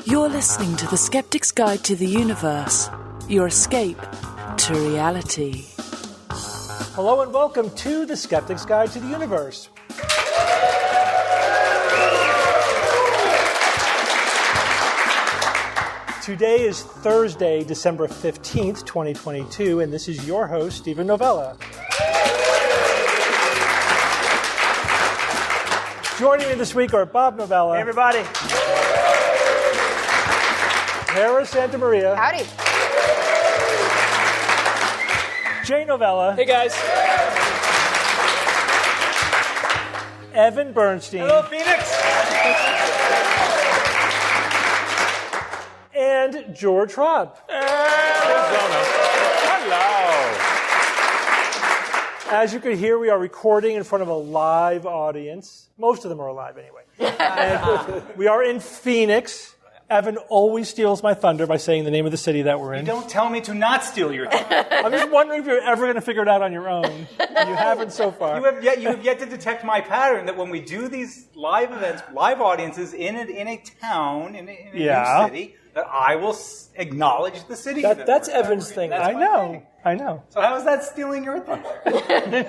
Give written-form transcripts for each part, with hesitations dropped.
You're listening to the Skeptic's Guide to the Universe, your escape to reality. Hello and welcome to the Skeptic's Guide to the Universe. Today is Thursday, December 15th, 2022, and this is your host, Stephen Novella. Joining me this week are Bob Novella. Hey, everybody. Tara Santa Maria. Howdy. Jay Novella. Hey, guys. Evan Bernstein. Hello, Phoenix. And George Robb. Arizona. Hello. As you can hear, we are recording in front of a live audience. Most of them are alive anyway. And we are in Phoenix. Evan always steals my thunder by saying the name of the city that we're in. You don't tell me to not steal your thunder. I'm just wondering if you're ever going to figure it out on your own. You haven't so far. You have yet to detect my pattern that when we do these live events, live audiences in a town, in a new city, that I will acknowledge the city. That's Evan's thing. I know. So how is that stealing your thunder?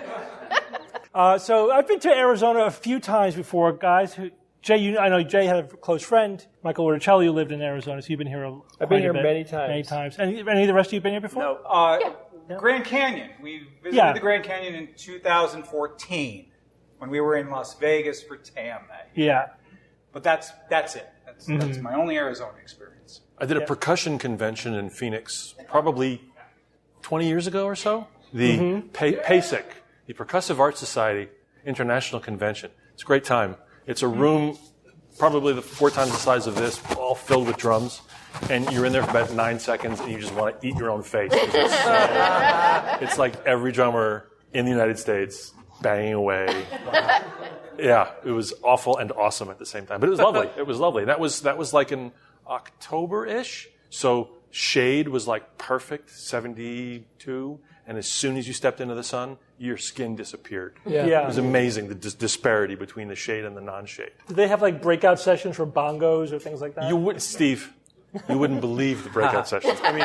So I've been to Arizona a few times before, guys. Jay, I know Jay had a close friend, Michael Orticelli, who lived in Arizona, so you've been here I've been here many times. Any of the rest of you been here before? No. Grand Canyon. We visited the Grand Canyon in 2014 when we were in Las Vegas for TAM that year. Yeah. But that's it. That's my only Arizona experience. I did a percussion convention in Phoenix probably 20 years ago or so. The PASIC, the Percussive Art Society International Convention. It's a great time. It's a room probably 4 times the size of this, all filled with drums. And you're in there for about 9 seconds and you just want to eat your own face. It's like every drummer in the United States banging away. Yeah, it was awful and awesome at the same time. But it was lovely. It was lovely. That was like in October-ish. So shade was like perfect, 72. And as soon as you stepped into the sun, your skin disappeared. Yeah. It was amazing, the disparity between the shade and the non-shade. Do they have like breakout sessions for bongos or things like that? Steve, you wouldn't believe the breakout sessions. I mean,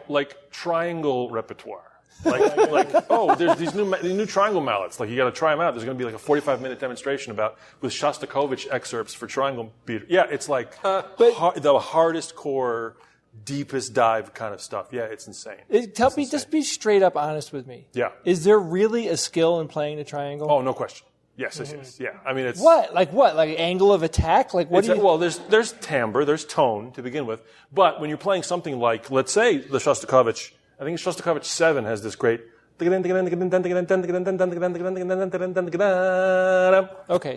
like triangle repertoire. There's these new triangle mallets. Like, you got to try them out. There's going to be like a 45-minute demonstration with Shostakovich excerpts for triangle beat. Yeah, it's like the hardest core, deepest dive kind of stuff. Yeah, it's insane. Just be straight up honest with me. Yeah. Is there really a skill in playing the triangle? Oh, no question. Yes, it is. Yeah. I mean, it's... What? Like what? Like angle of attack? Like what do you... Well, there's timbre, there's tone to begin with. But when you're playing something like, let's say, the Shostakovich, I think Shostakovich 7 has this great... Okay,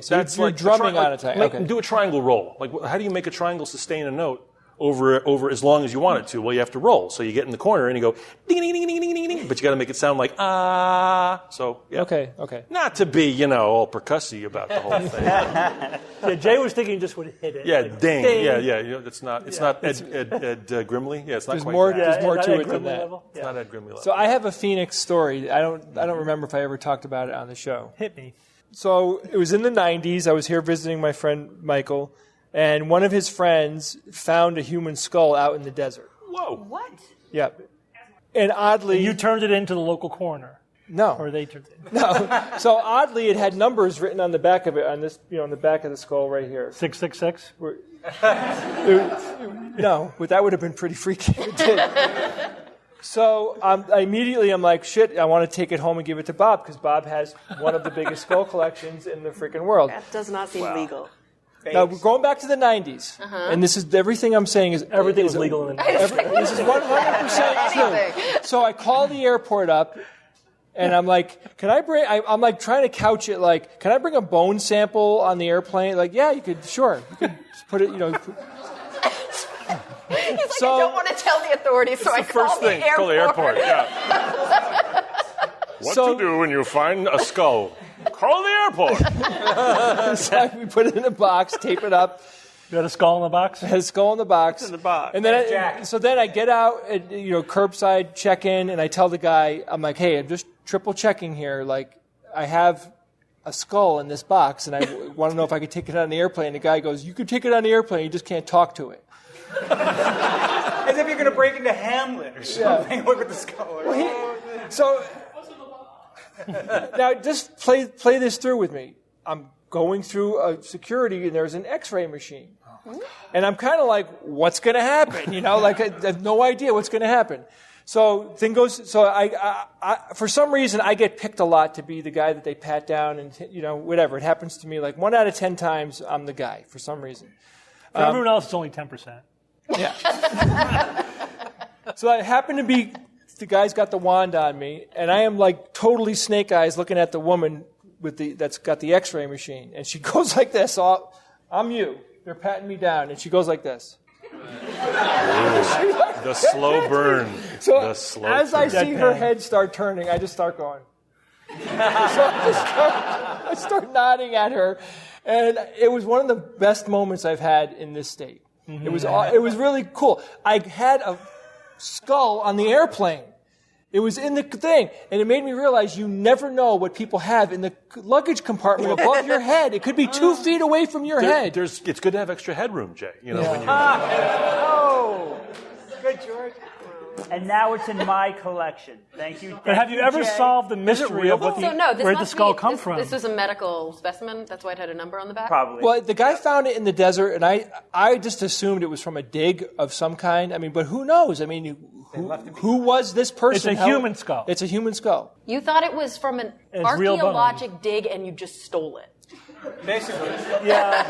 so you're drumming on a time. Okay. Do a triangle roll. Like, how do you make a triangle sustain a note over as long as you want it to? Well, you have to roll. So you get in the corner and you go ding ding ding ding ding ding ding, but you got to make it sound like ah. So yeah. Okay. Not to be all percussive about the whole thing. Yeah, Jay was thinking you just would hit it. Yeah, like, ding. Yeah. It's not Ed Grimley. Yeah, it's not there's quite more. that. There's more not to Ed it than Grimley that. level? It's not Ed Grimley level. So I have a Phoenix story. I don't remember if I ever talked about it on the show. Hit me. So it was in the 90s. I was here visiting my friend Michael, and one of his friends found a human skull out in the desert. Whoa. What? Yeah. And oddly... You turned it into the local coroner. No. Or they turned it. No. So oddly, it had numbers written on the back of it, on this, on the back of the skull right here. 666? No, but that would have been pretty freaky if it did. So I'm like, shit, I want to take it home and give it to Bob, because Bob has one of the biggest skull collections in the freaking world. That does not seem legal. Now, we're going back to the 90s, and this is everything I'm saying is... Everything was legal in the 90s. This is 100% true. So I call the airport up, and I'm like, I'm like trying to couch it like, can I bring a bone sample on the airplane? Like, yeah, you could, sure. You could just put it, He's like, I don't want to tell the authorities, so I call the airport. Call the airport, yeah. What to do when you find a skull? Call the airport. So we put it in a box, tape it up. You had a skull in the box? I had a skull in the box. In the box. And then so then I get out, and, curbside check-in, and I tell the guy, I'm like, hey, I'm just triple checking here. Like, I have a skull in this box, and I want to know if I could take it on the airplane. The guy goes, you could take it on the airplane, you just can't talk to it. As if you're going to break into Hamlet or something. Look at the skull. So now just play this through with me. I'm going through a security, and there's an X-ray machine. And I'm kind of like, what's going to happen? Like I have no idea what's going to happen. So thing goes. So I for some reason I get picked a lot to be the guy that they pat down, and whatever. It happens to me like 1 out of 10 times I'm the guy for some reason. For everyone else, it's only 10%. Yeah. So I happen to be the guy's got the wand on me, and I am like totally snake eyes looking at the woman that's got the X-ray machine, and she goes like this. So I'm you. They're patting me down, and she goes like this. The slow burn. So as I see her head start turning, I just start going. So I start nodding at her, and it was one of the best moments I've had in this state. Mm-hmm. It was really cool. I had a skull on the airplane. It was in the thing, and it made me realize you never know what people have in the luggage compartment above your head. It could be 2 feet away from your head. It's good to have extra headroom, Jay. When you're good, George. And now it's in my collection. Thank you. But have you ever solved the mystery of where the skull come from? This was a medical specimen. That's why it had a number on the back? Probably. Well, the guy found it in the desert, and I just assumed it was from a dig of some kind. I mean, but who knows? I mean, who was this person? It's a human skull. It's a human skull. You thought it was from an archaeologic dig, and you just stole it. Basically. Yeah,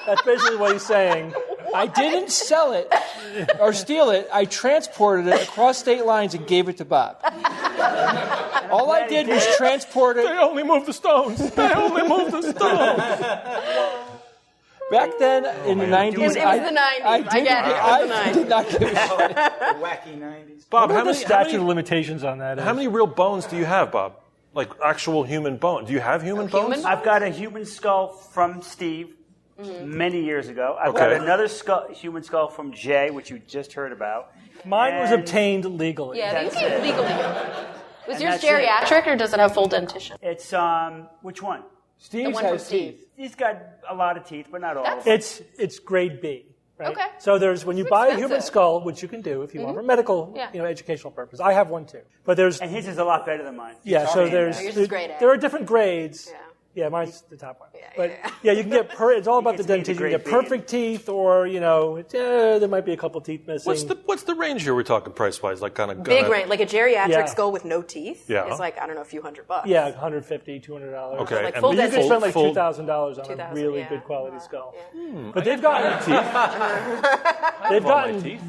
that's basically what he's saying. I didn't sell it or steal it. I transported it across state lines and gave it to Bob. All I did was transport it. They only moved the stones. Back then, in the 90s, It was the 90s. I did not give a shit. Wacky 90s. Bob, What are the statute of limitations on that? How many real bones do you have, Bob? Like actual human bone? Do you have human bones? I've got a human skull from Steve many years ago. I've got another human skull from Jay, which you just heard about. Mine was obtained legally. Yeah, you came legally. Was And yours that's geriatric, or does it have full dentition? It's, which one? Steve one from has Steve. teeth. He's got a lot of teeth, but not all of them. It's grade B. Right? Okay. So when you buy a human expensive. skull, which you can do if you want for medical, educational purpose. I have one too. But And his is a lot better than mine. Yeah, so Yours is grade A. there are different grades. Yeah. Yeah, mine's the top one. You can get it's all about the dentition. You can get perfect teeth, or there might be a couple teeth missing. What's the range here we're talking price wise? Like kind of Big range, like a geriatric Yeah. skull with no teeth. Yeah. Is like, I don't know, a few $100. Yeah, $150, $200. Okay, Like and full But you can dentition. spend like full- $2,000 on a 2,000, really yeah. good quality skull. Yeah. But they've gotten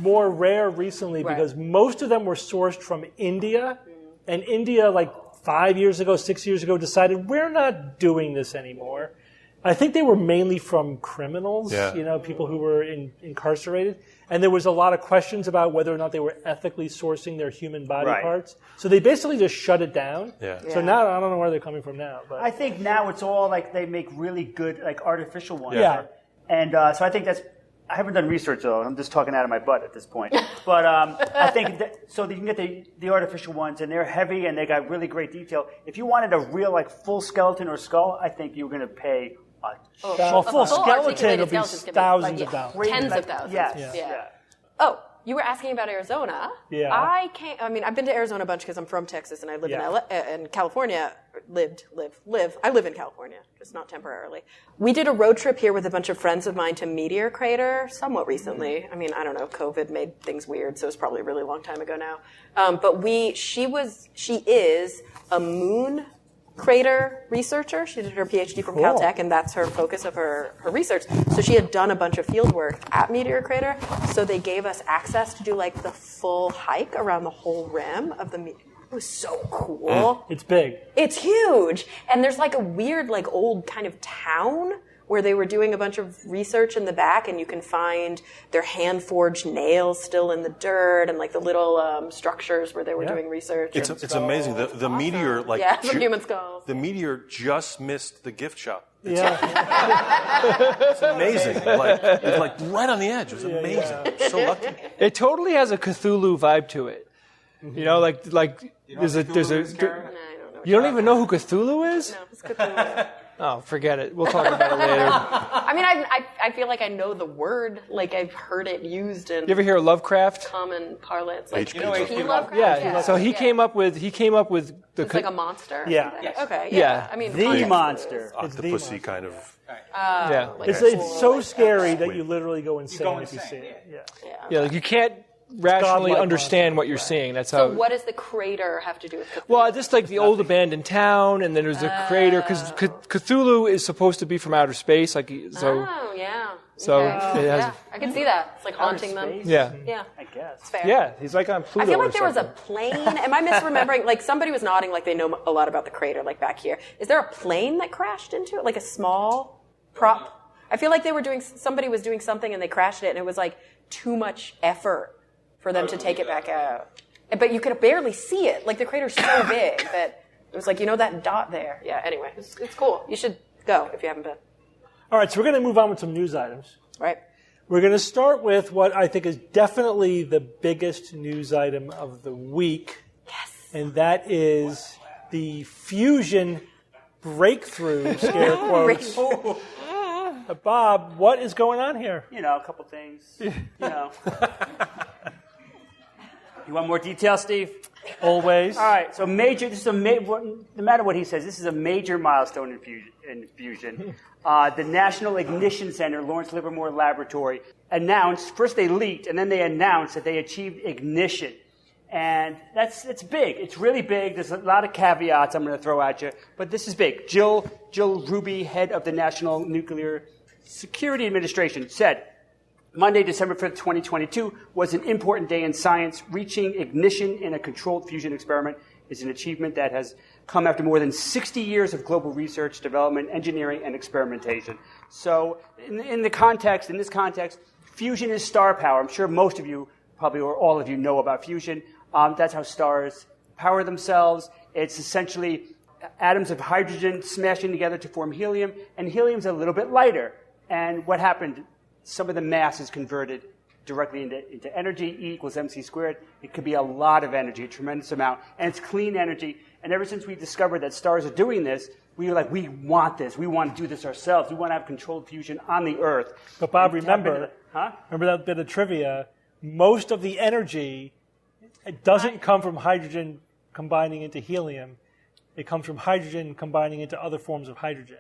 more rare recently because most of them were sourced from India, and India, like 5 years ago, 6 years ago, decided we're not doing this anymore. I think they were mainly from criminals, people who were incarcerated. And there was a lot of questions about whether or not they were ethically sourcing their human body parts. So they basically just shut it down. Yeah. So now I don't know where they're coming from now. But I think now it's all like they make really good, like artificial ones. Yeah. And so I think I haven't done research though. I'm just talking out of my butt at this point. But I think so you can get the artificial ones, and they're heavy and they got really great detail. If you wanted a real like full skeleton or skull, I think you were going to pay well, full skeleton articulated will be skeleton's gonna be thousands of dollars. Tens of thousands. Yes. Yeah. Oh, you were asking about Arizona. Yeah. I've been to Arizona a bunch because I'm from Texas and I live in California. I live in California, just not temporarily. We did a road trip here with a bunch of friends of mine to Meteor Crater somewhat recently. I mean, I don't know, COVID made things weird, so it's probably a really long time ago now. But she is a moon crater researcher. She did her PhD from Caltech, and that's her focus of her research. So she had done a bunch of field work at Meteor Crater, so they gave us access to do like the full hike around the whole rim of the meteor. It was so cool. It's big. It's huge. And there's like a weird, like old kind of town where they were doing a bunch of research in the back, and you can find their hand-forged nails still in the dirt and like the little structures where they were doing research. It's amazing. The meteor, like some human skulls. The meteor just missed the gift shop. It's amazing. It's like right on the edge. It was amazing. So lucky. It totally has a Cthulhu vibe to it. You know, like there's a You don't even know who Cthulhu is? No, it's Cthulhu. Oh, forget it. We'll talk about it later. I mean, I feel like I know the word. Like, I've heard it used in You ever hear of Lovecraft? common parlance. Like, H.P. Lovecraft. H.P. Lovecraft? Yeah. So he came up with the. It's like a monster? Or Yeah. something? Yes. Okay, Yeah. I mean, The context monster. Octopussy kind of. yeah. Like It's cool, so like scary Squid. that you literally go insane go if you insane, see it. Yeah. Yeah, like you can't rationally godlike understand what you're seeing. That's how. So what does the crater have to do with Cthulhu? Well, just like the old abandoned town, and then there's a crater because Cthulhu is supposed to be from outer space, like so. Oh, yeah. So Okay. it has. Yeah, I can see that. It's like haunting them. space? Yeah. Yeah, I guess. it's fair. Yeah, he's like on Pluto. I feel or like there was a something. plane. Am I misremembering? Like somebody was nodding like they know a lot about the crater, like back here. Is there a plane that crashed into it? Like a small prop? I feel like somebody was doing something and they crashed it and it was like too much effort for them to take it back out. But you could barely see it. Like the crater's so big that it was like, that dot there. Yeah, anyway, it's cool. You should go if you haven't been. All right, so we're going to move on with some news items. Right? We're going to start with what I think is definitely the biggest news item of the week. Yes. And that is the fusion breakthrough, scare quotes. Bob, what is going on here? A couple things. You want more detail, Steve? Always. All right. So no matter what he says, this is a major milestone in fusion. The National Ignition Center, Lawrence Livermore Laboratory, announced, first they leaked, and then they announced that they achieved ignition. And it's big. It's really big. There's a lot of caveats I'm going to throw at you, but this is big. Jill Ruby, head of the National Nuclear Security Administration, said, Monday, December 5th, 2022, was an important day in science. Reaching ignition in a controlled fusion experiment is an achievement that has come after more than 60 years of global research, development, engineering, and experimentation. So in this context, fusion is star power. I'm sure most of you, probably or all of you, know about fusion. That's how stars power themselves. It's essentially atoms of hydrogen smashing together to form helium, and helium's a little bit lighter. And what happened? Some of the mass is converted directly into energy. E equals mc squared. It could be a lot of energy, a tremendous amount, and it's clean energy. And ever since we discovered that stars are doing this, we were like, we want this. We want to do this ourselves. We want to have controlled fusion on the Earth. But Bob, remember that bit of trivia? Most of the energy doesn't come from hydrogen combining into helium. It comes from hydrogen combining into other forms of hydrogen.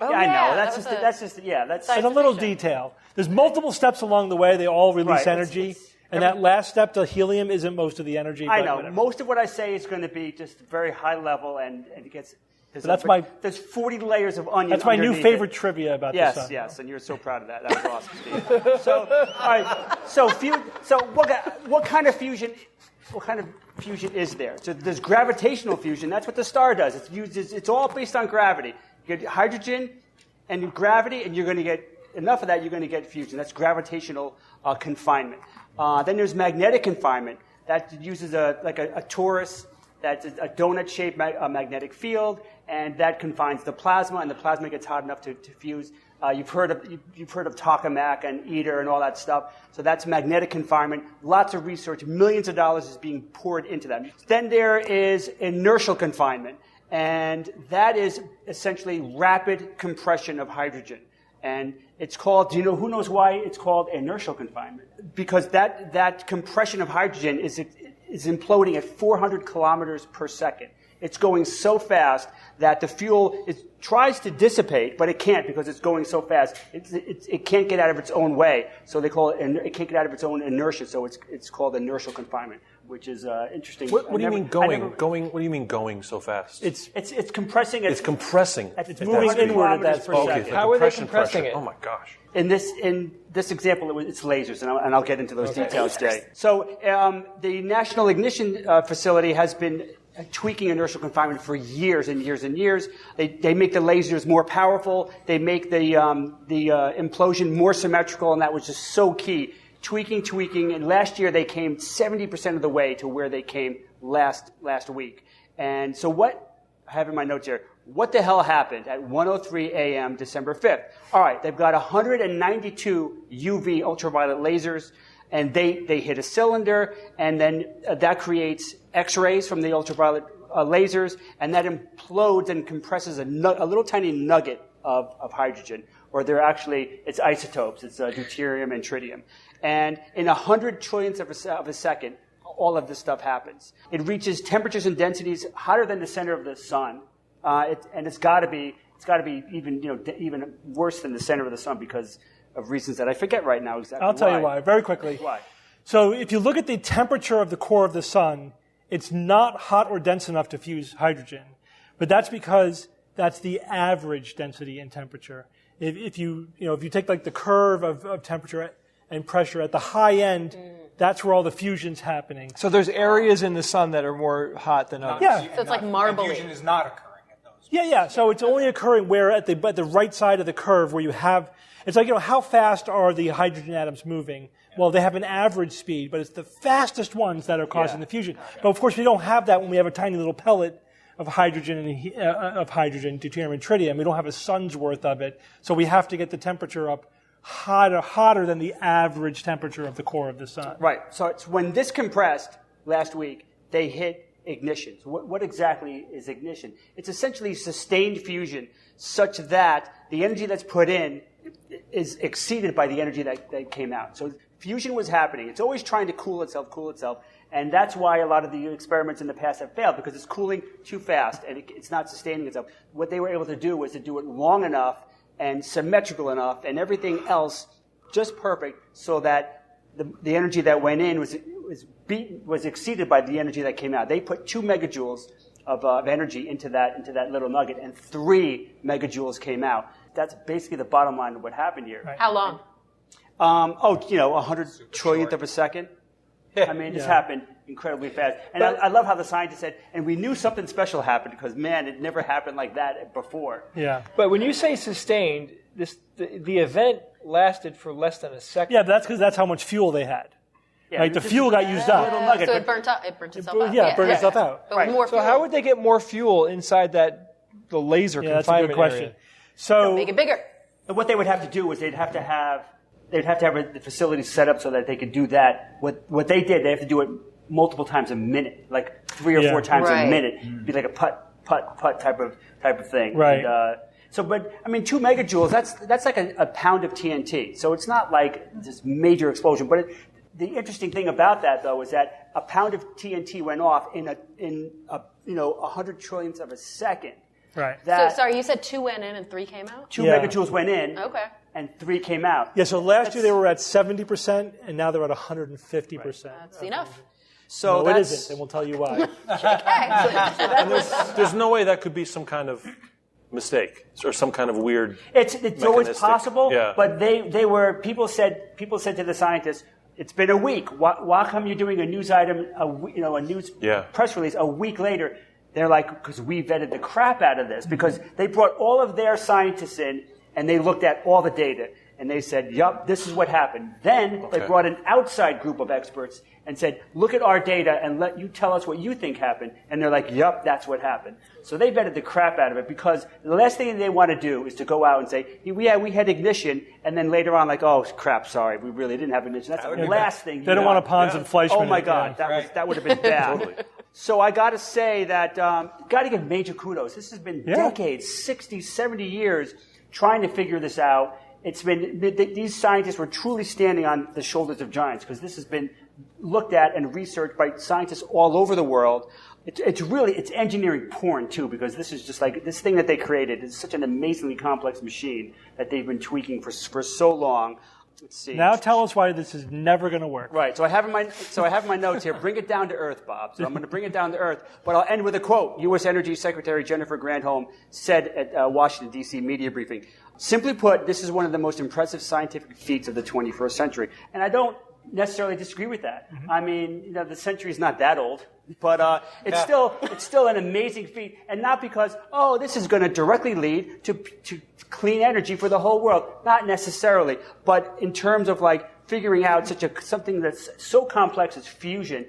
Oh, I know. that's It's a little detail. There's multiple steps along the way. They all release energy. And that last step, the helium, isn't most of the energy. I know. Whatever. Most of what I say is going to be just very high level, and it gets. There's 40 layers of onion. That's my new underneath favorite it. trivia about Yes, the sun. yes, and you're so proud of that. That was awesome, Steve. So, all right. So what kind of fusion? What kind of fusion is there? So there's gravitational fusion. That's what the star does. It's all based on gravity. You get hydrogen and gravity, and you're going to get enough of that. You're going to get fusion. That's gravitational confinement. Then there's magnetic confinement. That uses a torus. That's a donut-shaped magnetic field, and that confines the plasma, and the plasma gets hot enough to fuse. You've heard of tokamak and ITER and all that stuff. So that's magnetic confinement. Lots of research, millions of dollars is being poured into that. Then there is inertial confinement, and that is essentially rapid compression of hydrogen. And it's called, who knows why it's called inertial confinement? Because that compression of hydrogen is imploding at 400 kilometers per second. It's going so fast that the fuel tries to dissipate, but it can't because it's going so fast. It can't get out of its own way. So they call it can't get out of its own inertia. So it's called inertial confinement, which is interesting. What do you mean going? What do you mean going so fast? It's compressing. It's compressing. It's moving inward at that per speed. second. It's like How are they compression compressing pressure. it? Oh my gosh. In this example, it's lasers, and I'll get into those details today. So the National Ignition Facility has been tweaking inertial confinement for years and years and years. They make the lasers more powerful. They make the implosion more symmetrical, and that was just so key. Tweaking, and last year they came 70% of the way to where they came last week. And so what I have in my notes here, what the hell happened at 1:03 a.m. December 5th? All right, they've got 192 UV ultraviolet lasers, and they hit a cylinder, and then that creates X-rays from the ultraviolet lasers, and that implodes and compresses a little tiny nugget of hydrogen. Or it's isotopes. It's deuterium and tritium. And in 100 trillionths of a second, all of this stuff happens. It reaches temperatures and densities hotter than the center of the sun, and it's got to be even worse than the center of the sun because of reasons that I forget right now exactly. I'll tell you why very quickly. Why? So if you look at the temperature of the core of the sun, it's not hot or dense enough to fuse hydrogen, but that's because that's the average density and temperature. If you take like the curve of temperature and pressure at the high end, that's where all the fusion's happening. So there's areas in the sun that are more hot than others. Yeah. So it's like marbling. Fusion is not occurring at those. Yeah. So it's only occurring where at the right side of the curve where you have. It's like, how fast are the hydrogen atoms moving? Well, they have an average speed, but it's the fastest ones that are causing the fusion. But of course, we don't have that when we have a tiny little pellet of hydrogen deuterium and tritium. We don't have a sun's worth of it, so we have to get the temperature up hotter than the average temperature of the core of the sun. Right. So it's when this compressed last week, they hit ignition. So what exactly is ignition? It's essentially sustained fusion, such that the energy that's put in is exceeded by the energy that came out. So fusion was happening. It's always trying to cool itself. And that's why a lot of the experiments in the past have failed, because it's cooling too fast and it's not sustaining itself. What they were able to do was to do it long enough and symmetrical enough and everything else just perfect so that the energy that went in was exceeded by the energy that came out. They put 2 megajoules of energy into that little nugget, and 3 megajoules came out. That's basically the bottom line of what happened here. Right. How long? 100 trillionth of a second. I mean, this happened incredibly fast. And I love how the scientists said, and we knew something special happened because, man, it never happened like that before. Yeah. But when you say sustained, the event lasted for less than a second. Yeah, but that's because that's how much fuel they had. Yeah, right? The fuel got used up. Nugget, So it burnt itself out. Yeah, it burned itself out. But more So fuel. how would they get more fuel inside the laser Yeah, that's a confinement good question. area? So Make it bigger. And what they would have to do is they'd have to have the facility set up so that they could do that. What they did, they have to do it multiple times a minute, like 3 or 4 times Right. a minute. It'd be like a putt type of thing. Right. And, 2 megajoules, that's like a pound of TNT. So it's not like this major explosion. But the interesting thing about that, though, is that a pound of TNT went off in 100 trillionths of a second. right. So, sorry, you said 2 went in and 3 came out? 2 Yeah. megajoules went in, Okay. and 3 came out. Yeah. So last year they were at 70%, and now they're at 150%. That's enough. So No, it that's, isn't, and we'll tell you why. There's no way that could be some kind of mistake or some kind of weird. It's always mechanistic. possible, Yeah. but people said to the scientists, it's been a week. Why come you're doing a news item, a news press release a week later? They're like, because we vetted the crap out of this, because they brought all of their scientists in and they looked at all the data and they said, yup, this is what happened. Then they brought an outside group of experts and said, look at our data and let you tell us what you think happened. And they're like, yup, that's what happened. So they vetted the crap out of it, because the last thing they want to do is to go out and say, we had ignition, and then later on, like, oh, crap, sorry, we really didn't have ignition. That's the last thing. They don't want to Pons and Fleischmann. Oh my God, that would have been bad. Totally. So I got to say that, got to give major kudos. This has been decades, 60, 70 years, trying to figure this out. It's been, these scientists were truly standing on the shoulders of giants, because this has been looked at and researched by scientists all over the world. It's engineering porn too, because this is just like, this thing that they created is such an amazingly complex machine that they've been tweaking for so long. Let's see. Now tell us why this is never going to work. Right. So I have in my notes here. Bring it down to earth, Bob. So I'm going to bring it down to earth, but I'll end with a quote. U.S. Energy Secretary Jennifer Granholm said at Washington D.C. media briefing. Simply put, this is one of the most impressive scientific feats of the 21st century, and I don't necessarily disagree with that. Mm-hmm. I mean, the century's not that old, but it's still an amazing feat, and not because this is going to directly lead to clean energy for the whole world. Not necessarily, but in terms of like figuring out something that's so complex as fusion.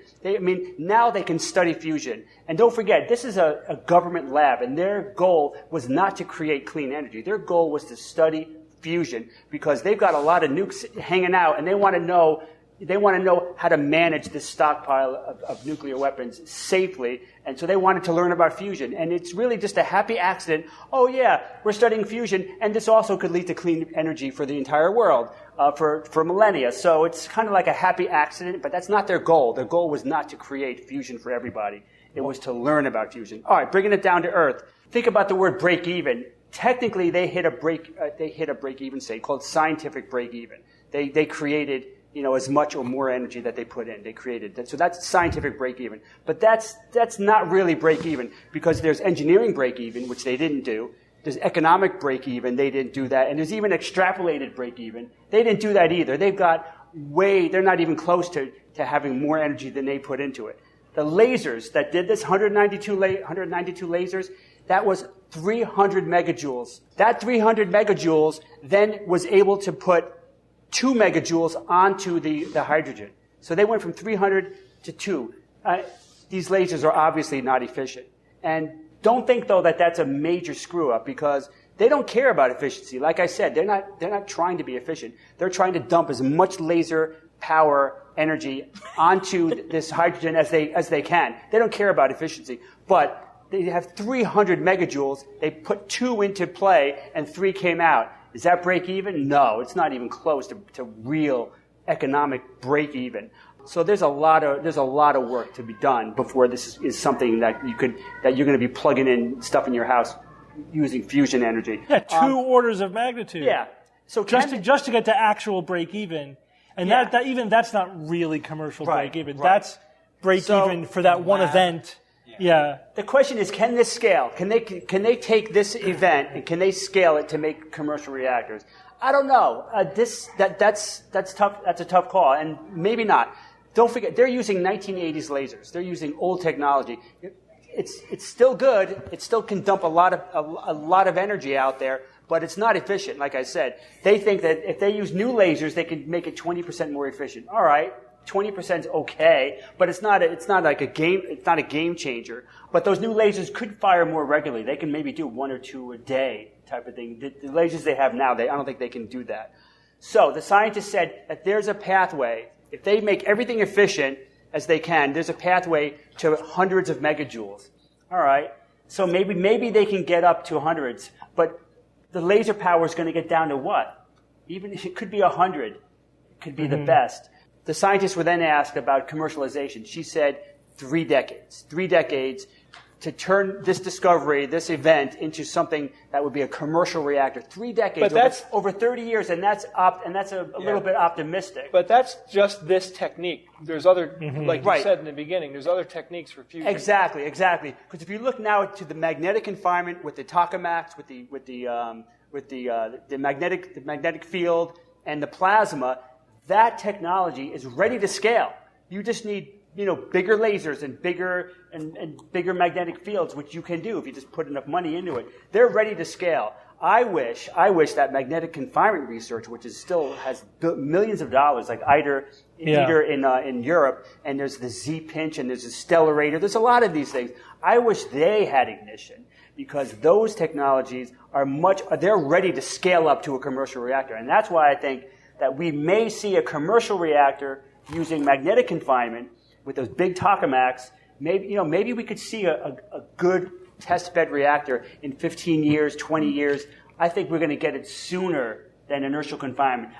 Now they can study fusion, and don't forget, this is a government lab, and their goal was not to create clean energy. Their goal was to study fusion, because they've got a lot of nukes hanging out, and they want to know, they want to know how to manage this stockpile of nuclear weapons safely. And so they wanted to learn about fusion. And it's really just a happy accident. Oh, yeah, we're studying fusion, and this also could lead to clean energy for the entire world for millennia. So it's kind of like a happy accident, but that's not their goal. Their goal was not to create fusion for everybody. It was to learn about fusion. All right, bringing it down to earth. Think about the word break even. Technically, they hit a break even state called scientific break even. They created as much or more energy that they put in. They created that. So that's scientific break even. But that's not really break even, because there's engineering break even, which they didn't do. There's economic break even. They didn't do that. And there's even extrapolated break even. They didn't do that either. They're not even close to having more energy than they put into it. The lasers that did this, 192 lasers, that was 300 megajoules. That 300 megajoules then was able to put 2 megajoules onto the hydrogen. So they went from 300 to 2. These lasers are obviously not efficient. And don't think, though, that that's a major screw-up, because they don't care about efficiency. Like I said, they're not trying to be efficient. They're trying to dump as much laser power energy onto this hydrogen as they can. They don't care about efficiency. But they have 300 megajoules. They put 2 into play, and 3 came out. Is that break even? No, it's not even close to real economic break even. So there's a lot of work to be done before this is something that you're going to be plugging in stuff in your house using fusion energy. Yeah, 2 orders of magnitude. Yeah. So just to get to actual break even, and that's not really commercial break even. Right. That's break even for that one event. Yeah. The question is, can this scale? Can they take this event and can they scale it to make commercial reactors? I don't know. That's tough. That's a tough call, and maybe not. Don't forget, they're using 1980s lasers. They're using old technology. It's still good. It still can dump a lot of energy out there, but it's not efficient. Like I said, they think that if they use new lasers, they can make it 20% more efficient. All right. 20% is okay, but it's not a game changer. But those new lasers could fire more regularly. They can maybe do 1 or 2 a day type of thing. The lasers they have now, I don't think they can do that. So the scientists said that there's a pathway. If they make everything efficient as they can, there's a pathway to hundreds of megajoules. All right. So maybe they can get up to hundreds, but the laser power is going to get down to what? Even if it could be 100, it could be the best. The scientists were then asked about commercialization. She said 3 decades. 3 decades to turn this discovery, this event, into something that would be a commercial reactor. 3 decades. But that's over 30 years, and that's a little bit optimistic. But that's just this technique. There's other, like you said in the beginning, there's other techniques for fusion. Exactly. Because if you look now to the magnetic confinement with the tokamaks, with the magnetic field and the plasma, that technology is ready to scale. You just need, bigger lasers and bigger magnetic fields, which you can do if you just put enough money into it. They're ready to scale. I wish that magnetic confinement research, which still has millions of dollars, like ITER in Europe, and there's the Z-pinch and there's the stellarator. There's a lot of these things. I wish they had ignition, because those technologies they're ready to scale up to a commercial reactor. And that's why I think that we may see a commercial reactor using magnetic confinement with those big tokamaks. Maybe we could see a good test bed reactor in 15 years, 20 years. I think we're going to get it sooner than inertial confinement.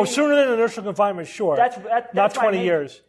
Sooner than inertial confinement, sure. That's not 20 years.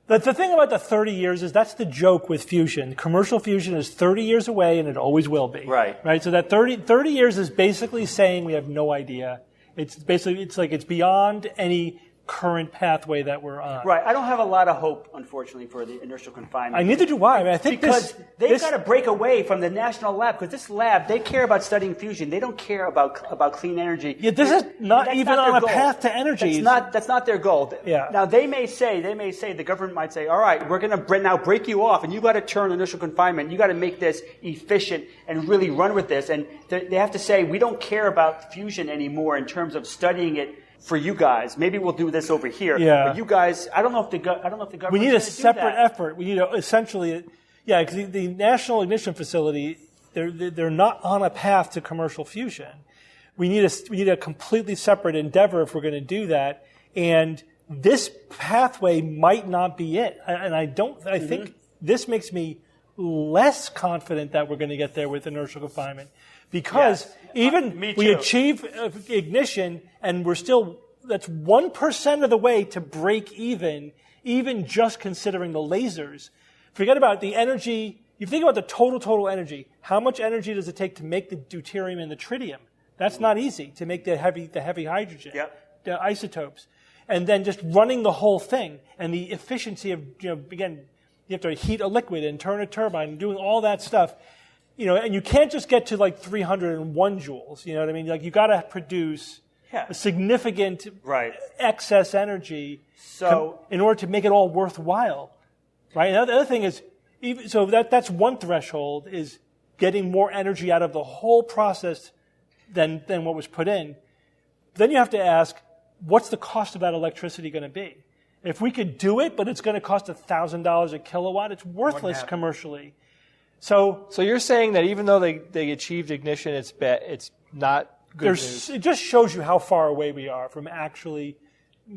The thing about the 30 years is that's the joke with fusion. Commercial fusion is 30 years away, and it always will be. Right. So that 30 years is basically saying we have no idea. It's beyond any current pathway that we're on. Right. I don't have a lot of hope, unfortunately, for the inertial confinement. Neither do I. I think because they've got to break away from the national lab, because this lab, they care about studying fusion. They don't care about clean energy. Yeah, this is not even on a path to energy. That's not their goal. Yeah. Now the government might say, all right, we're going to now break you off, and you got to turn inertial confinement. You got to make this efficient and really run with this. And they have to say, we don't care about fusion anymore in terms of studying it for you guys. Maybe we'll do this over here. Yeah. But you guys, I don't know if the government. We need a separate effort. We need essentially, because the National Ignition Facility, they're not on a path to commercial fusion. We need a completely separate endeavor if we're going to do that. And this pathway might not be it. And I think this makes me less confident that we're going to get there with inertial confinement, because we achieve ignition and that's 1% of the way to break even just considering the lasers. Forget about the energy. You think about the total energy. How much energy does it take to make the deuterium and the tritium? That's not easy, to make the heavy hydrogen, the isotopes. And then just running the whole thing, and the efficiency of, again, you have to heat a liquid and turn a turbine and doing all that stuff. And you can't just get to like 301 joules. You know what I mean? Like, you got to produce a significant excess energy in order to make it all worthwhile, right? And the other thing is, that's one threshold, is getting more energy out of the whole process than what was put in. Then you have to ask, what's the cost of that electricity going to be? If we could do it, but it's going to cost $1,000 a kilowatt, it's worthless commercially. So you're saying that even though they achieved ignition, it's not good news? It just shows you how far away we are from actually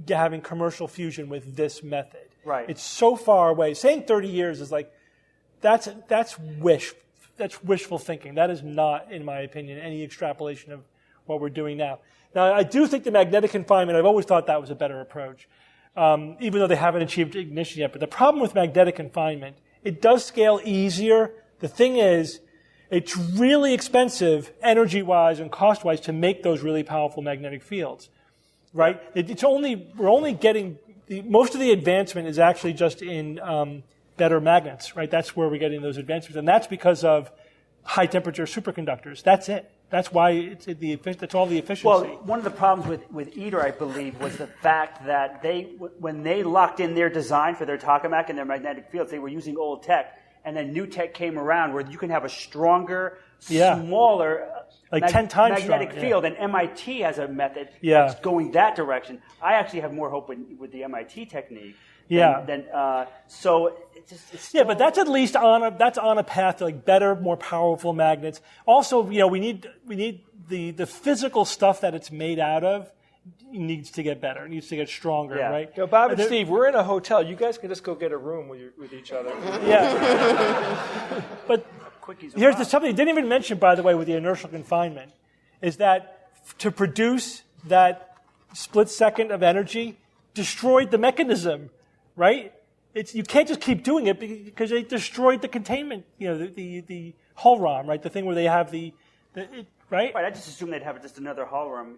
having commercial fusion with this method. Right. It's so far away. Saying 30 years is like, that's wishful thinking. That is not, in my opinion, any extrapolation of what we're doing now. Now, I do think the magnetic confinement, I've always thought that was a better approach, even though they haven't achieved ignition yet. But the problem with magnetic confinement, it does scale easier. The thing is, it's really expensive, energy-wise and cost-wise, to make those really powerful magnetic fields, right? We're only getting, most of the advancement is actually just in better magnets, right? That's where we're getting those advancements. And that's because of high-temperature superconductors. That's it. That's why that's all the efficiency. Well, one of the problems with ITER, I believe, was the fact that when they locked in their design for their tokamak and their magnetic fields, they were using old tech, and then new tech came around where you can have a stronger, smaller, like 10 times magnetic field. And MIT has a method that's going that direction. I actually have more hope with the MIT technique. So it's still, but that's at least on a path to like better, more powerful magnets. Also, we need the physical stuff that it's made out of needs to get better. It needs to get stronger, right? Bob and Steve, we're in a hotel. You guys can just go get a room with each other. Yeah. But here's something you didn't even mention, by the way, with the inertial confinement, is that to produce that split second of energy destroyed the mechanism. Right? You can't just keep doing it because they destroyed the containment, the hull ROM, right? The thing where they have right? Right, I just assumed they'd have just another hull ROM.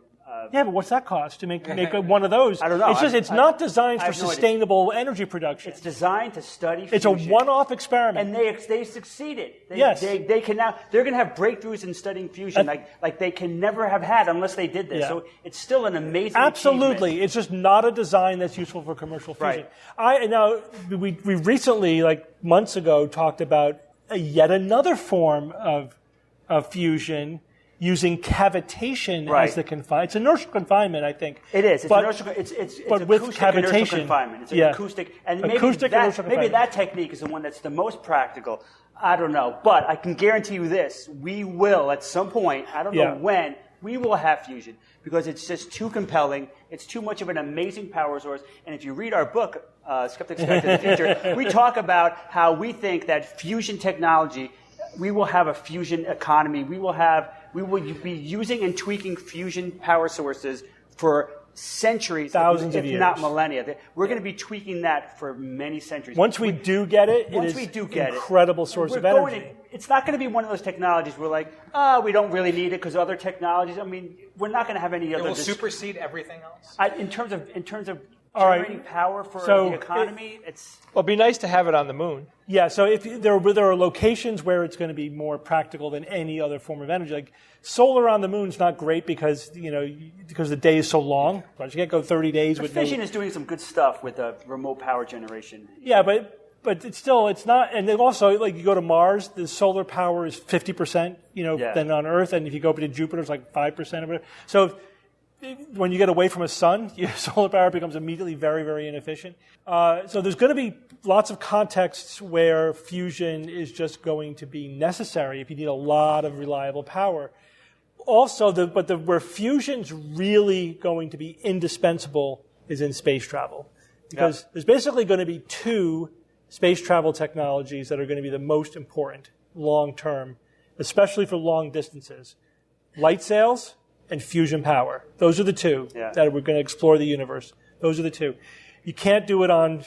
But what's that cost to make one of those? I don't know. It's not designed for sustainable energy production. It's designed to study fusion. It's a one-off experiment. And they succeeded. Yes. They can now, they're going to have breakthroughs in studying fusion like they can never have had unless they did this. Yeah. So it's still an amazing Absolutely. achievement. It's just not a design that's useful for commercial fusion. Right. We recently, like months ago, talked about yet another form of fusion using cavitation as the confinement. It's inertial confinement, I think. It is. It's but with cavitation. Inertial confinement. It's an acoustic. And maybe that technique is the one that's the most practical. I don't know. But I can guarantee you this. We will, at some point, I don't know when, we will have fusion. Because it's just too compelling. It's too much of an amazing power source. And if you read our book, Skeptics Guide to the Future, we talk about how we think that fusion technology, we will have a fusion economy. We will be using and tweaking fusion power sources for centuries, thousands of years, if not millennia. We're going to be tweaking that for many centuries. Once we do get it, it is an incredible source of energy. It's not going to be one of those technologies where like, we don't really need it because other technologies. I mean, we're not going to have any other. It will supersede everything else. In terms of generating power for the economy, it'd be nice to have it on the moon. Yeah, so if there are locations where it's going to be more practical than any other form of energy. Like solar on the moon is not great because the day is so long. Right? You can't go 30 days with fission is doing some good stuff with remote power generation. Yeah, but it's not. And then also, like you go to Mars, the solar power is 50%, than on Earth, and if you go up to Jupiter, it's like 5% of it. So when you get away from a sun, your solar power becomes immediately very, very inefficient. So there's going to be lots of contexts where fusion is just going to be necessary if you need a lot of reliable power. Also, where fusion's really going to be indispensable is in space travel. Because there's basically going to be two space travel technologies that are going to be the most important long-term, especially for long distances. Light sails and fusion power. Those are the two that we're going to explore the universe. Those are the two. You can't do it on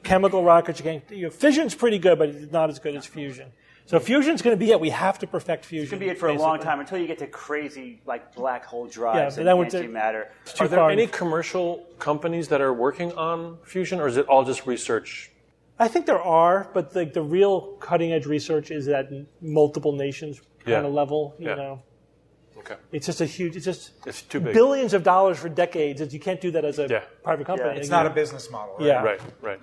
chemical rockets. Fission's pretty good, but it's not as good as fusion. So fusion's going to be it. We have to perfect fusion. It's going to be it for a long time until you get to crazy black hole drives and antimatter. Are there any commercial companies that are working on fusion, or is it all just research? I think there are, but the real cutting edge research is at multiple nations kind of level. You know, it's just it's too big. Billions of dollars for decades. You can't do that as a private company. It's not a business model. Right? Yeah, right.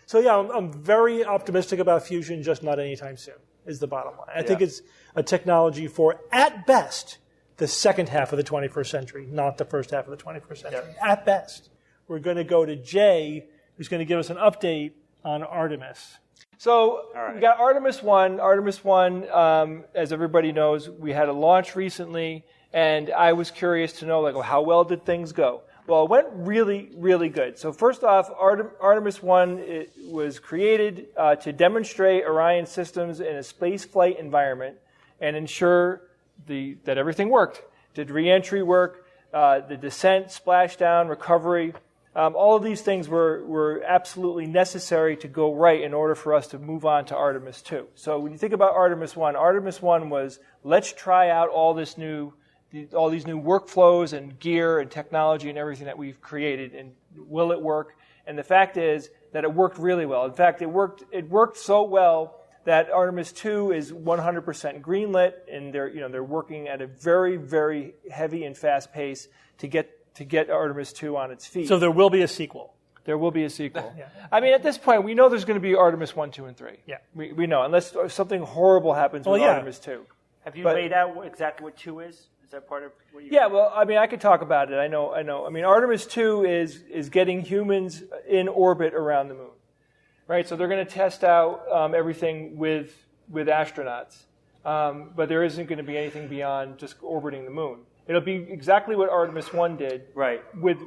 So I'm very optimistic about fusion, just not anytime soon. Is the bottom line. I think it's a technology for, at best, the second half of the 21st century, not the first half of the 21st century. Yeah. At best. We're going to go to Jay, who's going to give us an update on Artemis. So we got Artemis I. Artemis I, as everybody knows, we had a launch recently, and I was curious to know, how well did things go? Well, it went really, really good. So first off, Artemis I was created to demonstrate Orion systems in a space flight environment and ensure that everything worked. Did re-entry work, the descent, splashdown, recovery. All of these things were absolutely necessary to go right in order for us to move on to Artemis II. So when you think about Artemis I was, let's try out all these new workflows and gear and technology and everything that we've created, and will it work? And the fact is that it worked really well. In fact, it worked so well that Artemis II is 100% greenlit, and they're working at a very, very heavy and fast pace to get Artemis II on its feet. So there will be a sequel. There will be a sequel. I mean, at this point, we know there's going to be Artemis I, II, and III. Yeah, we know, unless something horrible happens with Artemis II. Have you laid out exactly what 2 is? Is that part of what you... Yeah, well, I mean, I could talk about it. I know. I mean, Artemis II is getting humans in orbit around the moon, right? So they're going to test out everything with astronauts, but there isn't going to be anything beyond just orbiting the moon. It'll be exactly what Artemis I did, right? With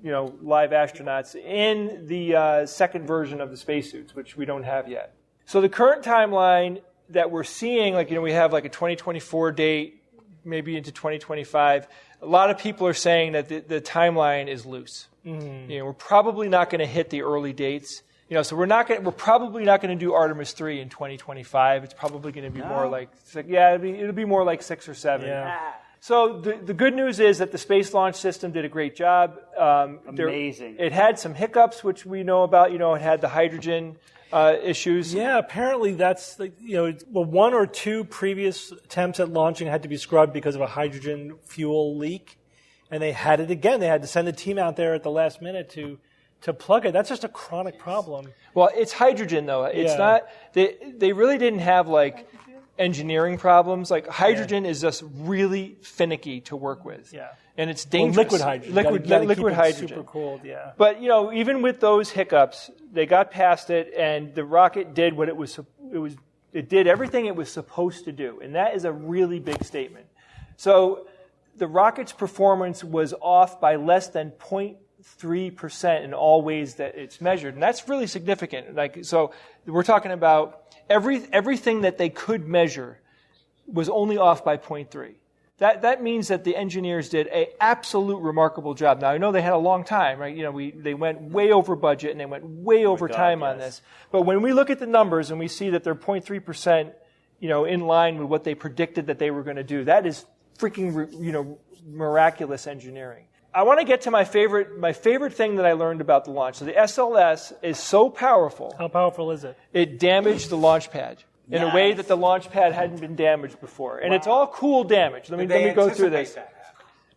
live astronauts in the second version of the spacesuits, which we don't have yet. So the current timeline that we're seeing, we have a 2024 date, maybe into 2025. A lot of people are saying that the timeline is loose. Mm-hmm. We're probably not going to hit the early dates. So we're probably not going to do Artemis III in 2025. It's probably going to be more it'll be more like 6 or 7. Yeah. So the good news is that the Space Launch System did a great job. Amazing. It had some hiccups, which we know about. It had the hydrogen issues. Yeah, apparently that's one or two previous attempts at launching had to be scrubbed because of a hydrogen fuel leak, and they had it again. They had to send a team out there at the last minute to plug it. That's just a chronic problem. Well, it's hydrogen though. It's not. They really didn't have engineering problems. Hydrogen is just really finicky to work with. Yeah. And it's dangerous. Liquid hydrogen. Liquid hydrogen. Super cold, yeah. But even with those hiccups, they got past it, and the rocket did what it did everything it was supposed to do, and that is a really big statement. So the rocket's performance was off by less than 0.3% in all ways that it's measured, and that's really significant. So we're talking about everything that they could measure was only off by 0.3. That means that the engineers did an absolute remarkable job. Now, I know they had a long time, right? They went way over budget and they went way over time on this. But when we look at the numbers and we see that they're 0.3%, in line with what they predicted that they were going to do, that is freaking, miraculous engineering. I want to get to my favorite thing that I learned about the launch. So the SLS is so powerful. How powerful is it? It damaged the launch pad in a way that the launch pad hadn't been damaged before. And it's all cool damage. Let me go through this.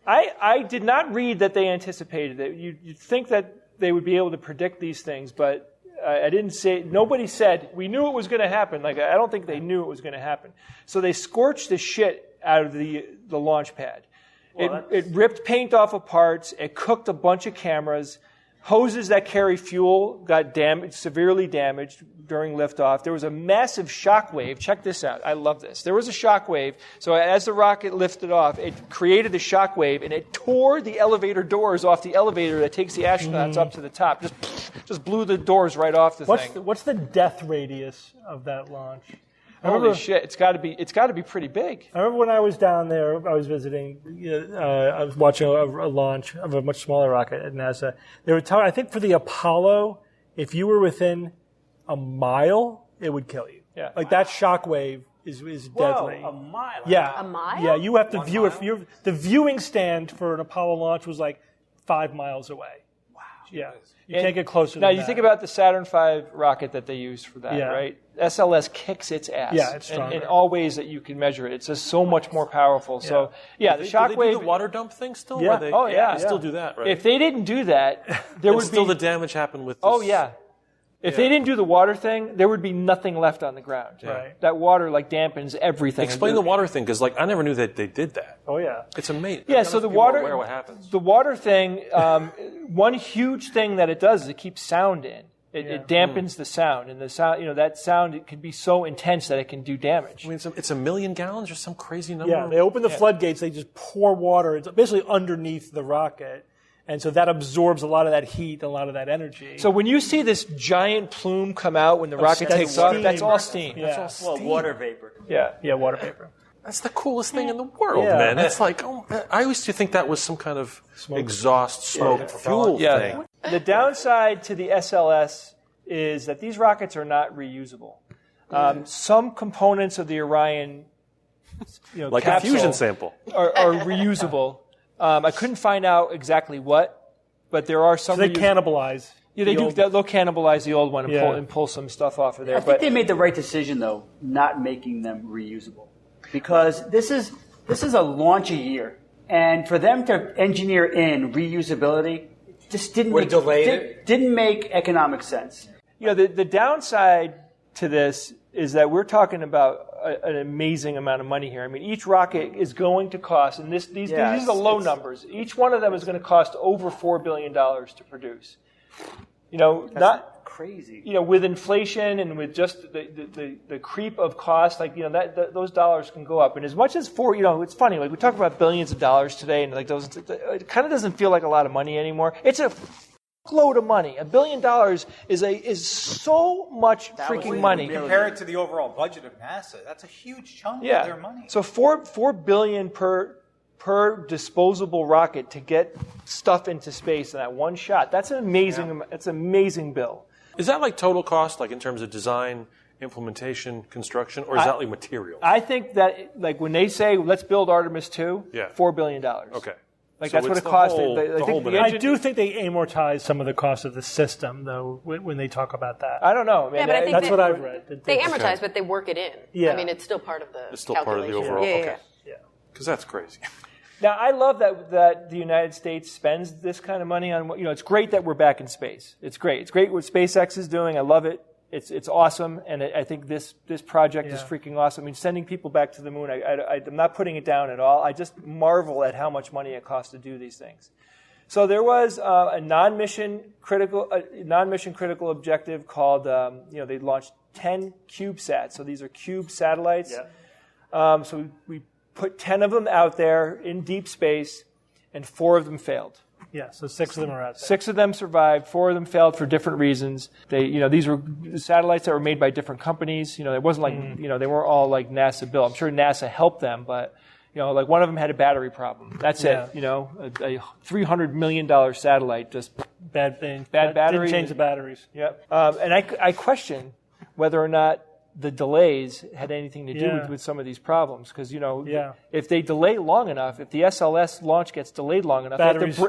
I did not read that they anticipated it. You'd think that they would be able to predict these things, but I didn't say, nobody said, we knew it was going to happen. I don't think they knew it was going to happen. So they scorched the shit out of the launch pad. It ripped paint off of parts. It cooked a bunch of cameras. Hoses that carry fuel got severely damaged during liftoff. There was a massive shock wave. Check this out. I love this. There was a shock wave. So as the rocket lifted off, it created a shock wave, and it tore the elevator doors off the elevator that takes the astronauts up to the top. Just blew the doors right off the thing. What's the death radius of that launch? Holy shit! It's got to be pretty big. I remember when I was down there, I was visiting. I was watching a launch of a much smaller rocket at NASA. They were telling, I think, for the Apollo, if you were within a mile, it would kill you. Yeah, like that shock wave is deadly. Whoa, a mile. Yeah, a mile. Yeah, you have to view it. The viewing stand for an Apollo launch was like 5 miles away. Wow. Yeah. You can't get closer now, than you that. think about the Saturn V rocket that they used for that, Yeah. right? SLS kicks its ass. Yeah, it's stronger. in all ways that you can measure it. It's just so much more powerful. So, the Do shock they wave. do the water dump thing still? Yeah. They still do that, right? If they didn't do that, there would still be the damage happened with this. Oh yeah. If they didn't do the water thing, there would be nothing left on the ground. Right. That water dampens everything. Explain the water thing, because I never knew that they did that. Oh yeah. It's amazing. Yeah, so the water, Where what happens? the water thing, one huge thing that it does is it keeps sound in. It dampens the sound, and the sound, that sound, it can be so intense that it can do damage. I mean, it's a million gallons or some crazy number. Yeah, they open the floodgates. They just pour water. It's basically underneath the rocket. And so that absorbs a lot of that heat, a lot of that energy. So when you see this giant plume come out when the rocket takes off, that's all steam. Yeah. That's all steam. Well, water vapor. Yeah, water vapor. That's the coolest thing in the world, Yeah. man. It's like, I used to think that was some kind of exhaust smoke fuel thing. The downside to the SLS is that these rockets are not reusable. Some components of the Orion Like capsule a fusion sample. are reusable. I couldn't find out exactly what, but there are some. So they cannibalize. Yeah, they do. They'll cannibalize the old one and pull some stuff off of there. I think they made the right decision, though, not making them reusable, because this is a launch a year, and for them to engineer in reusability just didn't make economic sense. The downside to this is that we're talking about an amazing amount of money here. I mean, each rocket is going to cost, and these are low numbers. Each one of them is going to cost over $4 billion to produce. That's not crazy. With inflation and with just the creep of cost, those dollars can go up. And as much as it's funny. Like we talk about billions of dollars today, and it kind of doesn't feel like a lot of money anymore. It's a load of money. $1 billion is so much freaking money. Compare it to the overall budget of NASA. That's a huge chunk of their money. So $4 billion per disposable rocket to get stuff into space in that one shot. That's an amazing. That's an amazing bill. Is that like total cost, like in terms of design, implementation, construction, or is that like material? I think that when they say let's build Artemis II, $4 billion. Okay. So that's what it cost. I do think they amortize some of the cost of the system, though, when they talk about that. I don't know. But I think that's what I've read. They amortize, but they work it in. Yeah. I mean, it's still part of the It's still part of the overall. Yeah. Because that's crazy. Now, I love that the United States spends this kind of money on. It's great that we're back in space. It's great. It's great what SpaceX is doing. I love it. It's awesome, and I think this project is freaking awesome. I mean, sending people back to the moon, I'm not putting it down at all. I just marvel at how much money it costs to do these things. So there was a non-mission critical objective called, they launched 10 CubeSats. So these are cube satellites. Yeah. So we put 10 of them out there in deep space, and 4 of them failed. Yeah, so 6 of them are out there. 6 of them survived. 4 of them failed for different reasons. These were satellites that were made by different companies. It wasn't like, they weren't all like NASA built. I'm sure NASA helped them, but, one of them had a battery problem. That's it. A $300 million satellite, just bad thing. Bad battery. Didn't change the batteries. Yep. And I question whether or not the delays had anything to do with some of these problems, because if they delay long enough, if the SLS launch gets delayed long enough,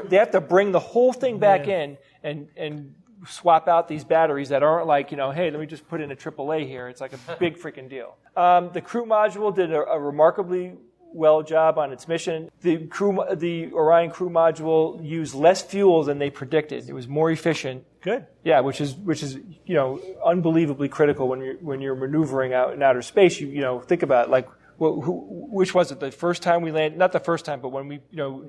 they have to bring the whole thing back in and swap out these batteries that aren't like hey, let me just put in a AAA here. It's like a big freaking deal. The crew module did a remarkably well job on its mission. The Orion crew module used less fuel than they predicted. It was more efficient. Good. Yeah, which is unbelievably critical when you're maneuvering out in outer space. Think about which was it? The first time we landed, not the first time, but when we,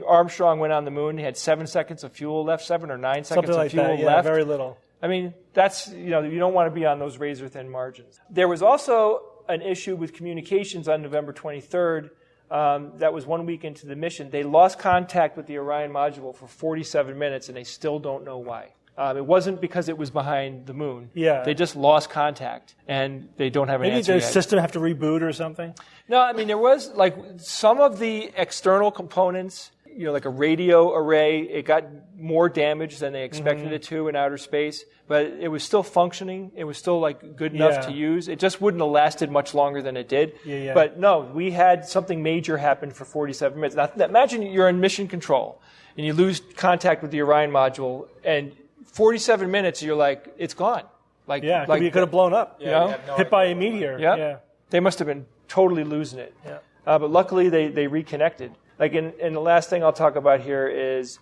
Armstrong went on the moon, he had 7 seconds of fuel left, 7 or 9 seconds Something like of fuel that. Yeah, left. very little. I mean, that's, you don't want to be on those razor-thin margins. There was also an issue with communications on November 23rd. That was 1 week into the mission. They lost contact with the Orion module for 47 minutes, and they still don't know why. It wasn't because it was behind the moon. Yeah. They just lost contact, and they don't have an answer Maybe yet. their system have to reboot or something? No, I mean, there was, some of the external components, like a radio array, it got more damage than they expected it to in outer space, but it was still functioning. It was still, good enough to use. It just wouldn't have lasted much longer than it did. Yeah. But no, we had something major happen for 47 minutes. Now, imagine you're in mission control, and you lose contact with the Orion module, and 47 minutes, you're like, it's gone. You could have blown up. Hit by a meteor. Yep. Yeah. They must have been totally losing it. Yeah. But luckily, they reconnected. And the last thing I'll talk about here is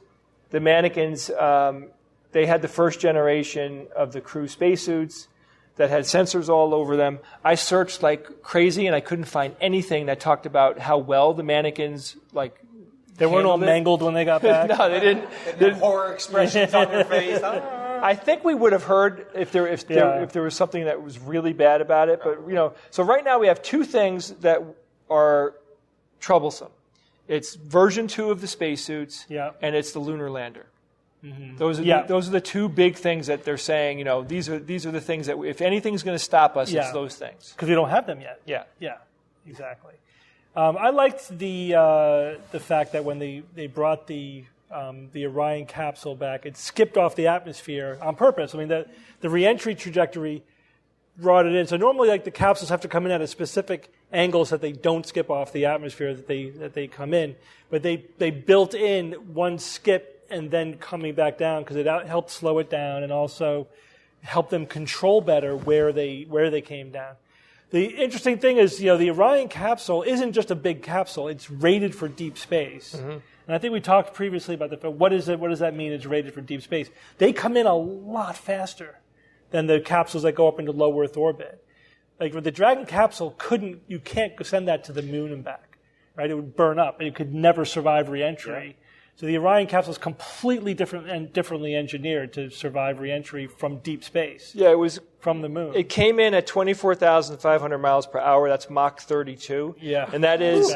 the mannequins. They had the first generation of the crew spacesuits that had sensors all over them. I searched like crazy, and I couldn't find anything that talked about how well the mannequins They weren't all mangled when they got back? No, they didn't. The horror expressions on their face. I think we would have heard if there was something that was really bad about it. But, so right now we have two things that are troublesome. It's version 2 of the spacesuits, and it's the lunar lander. Mm-hmm. Those are the two big things that they're saying, these are the things that if anything's going to stop us, it's those things. Because we don't have them yet. Yeah, exactly. I liked the fact that when they brought the Orion capsule back, it skipped off the atmosphere on purpose. I mean, the reentry trajectory brought it in. So normally, the capsules have to come in at a specific angle so that they don't skip off the atmosphere that they come in. But they built in one skip and then coming back down because it helped slow it down and also helped them control better where they came down. The interesting thing is, the Orion capsule isn't just a big capsule. It's rated for deep space. Mm-hmm. And I think we talked previously about what does that mean it's rated for deep space? They come in a lot faster than the capsules that go up into low Earth orbit. With the Dragon capsule, you can't send that to the moon and back, right? It would burn up, and it could never survive reentry. Yeah. So the Orion capsule is completely different and differently engineered to survive reentry from deep space. Yeah, it was from the moon. It came in at 24,500 miles per hour. That's Mach 32. Yeah, and that is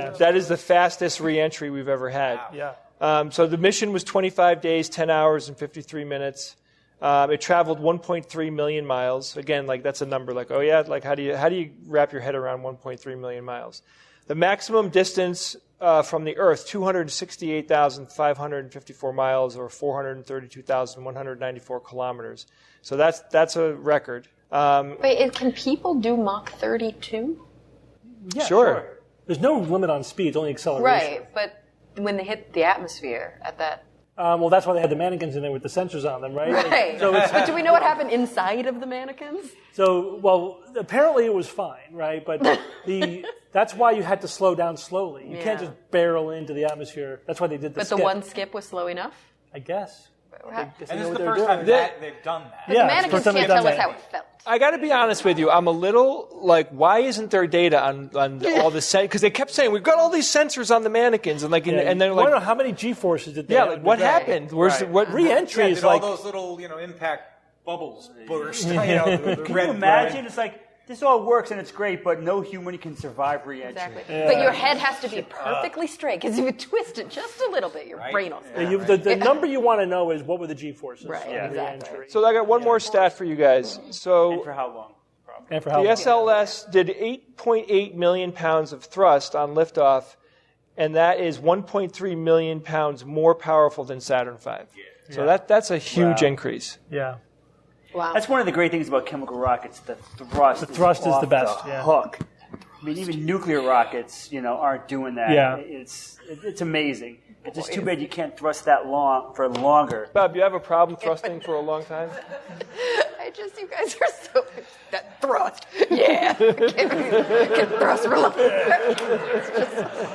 the fastest reentry we've ever had. Wow. Yeah. So the mission was 25 days, 10 hours, and 53 minutes. It traveled 1.3 million miles. Again, that's a number. How do you wrap your head around 1.3 million miles? The maximum distance from the Earth, 268,554 miles, or 432,194 kilometers. So that's a record. Wait, can people do Mach 32? Yeah, sure. There's no limit on speed, it's only acceleration. Right, but when they hit the atmosphere at that... well, that's why they had the mannequins in there with the sensors on them, right? Right. But do we know what happened inside of the mannequins? So, apparently it was fine, right? But that's why you had to slow down slowly. You can't just barrel into the atmosphere. That's why they did the skip. But the one skip was slow enough? I guess. And this is the first time they've done that. But the mannequins can't tell us how it felt. I got to be honest with you. I'm a little why isn't there data on all this? Because they kept saying we've got all these sensors on the mannequins, and and then I don't know how many G-forces did they? Yeah, what happened? What reentry is all those little impact bubbles burst. The can you imagine? It's this all works and it's great, but no human can survive reentry. Exactly. Yeah. But your head has to be perfectly straight, because if you twist it just a little bit, your brain will snap. The number you want to know is what were the G-forces? Right, exactly. So I got one more stat for you guys. So and for how long? And for how the long? SLS did 8.8 million pounds of thrust on liftoff, and that is 1.3 million pounds more powerful than Saturn V. Yeah. So that's a huge increase. Yeah. Wow. That's one of the great things about chemical rockets. The thrust is the best. The hook. I mean, even nuclear rockets, aren't doing that. Yeah. It's amazing. It's just too bad you can't thrust that long for longer. Bob, you have a problem thrusting for a long time? You guys are so... That thrust. Yeah. Can thrust for long.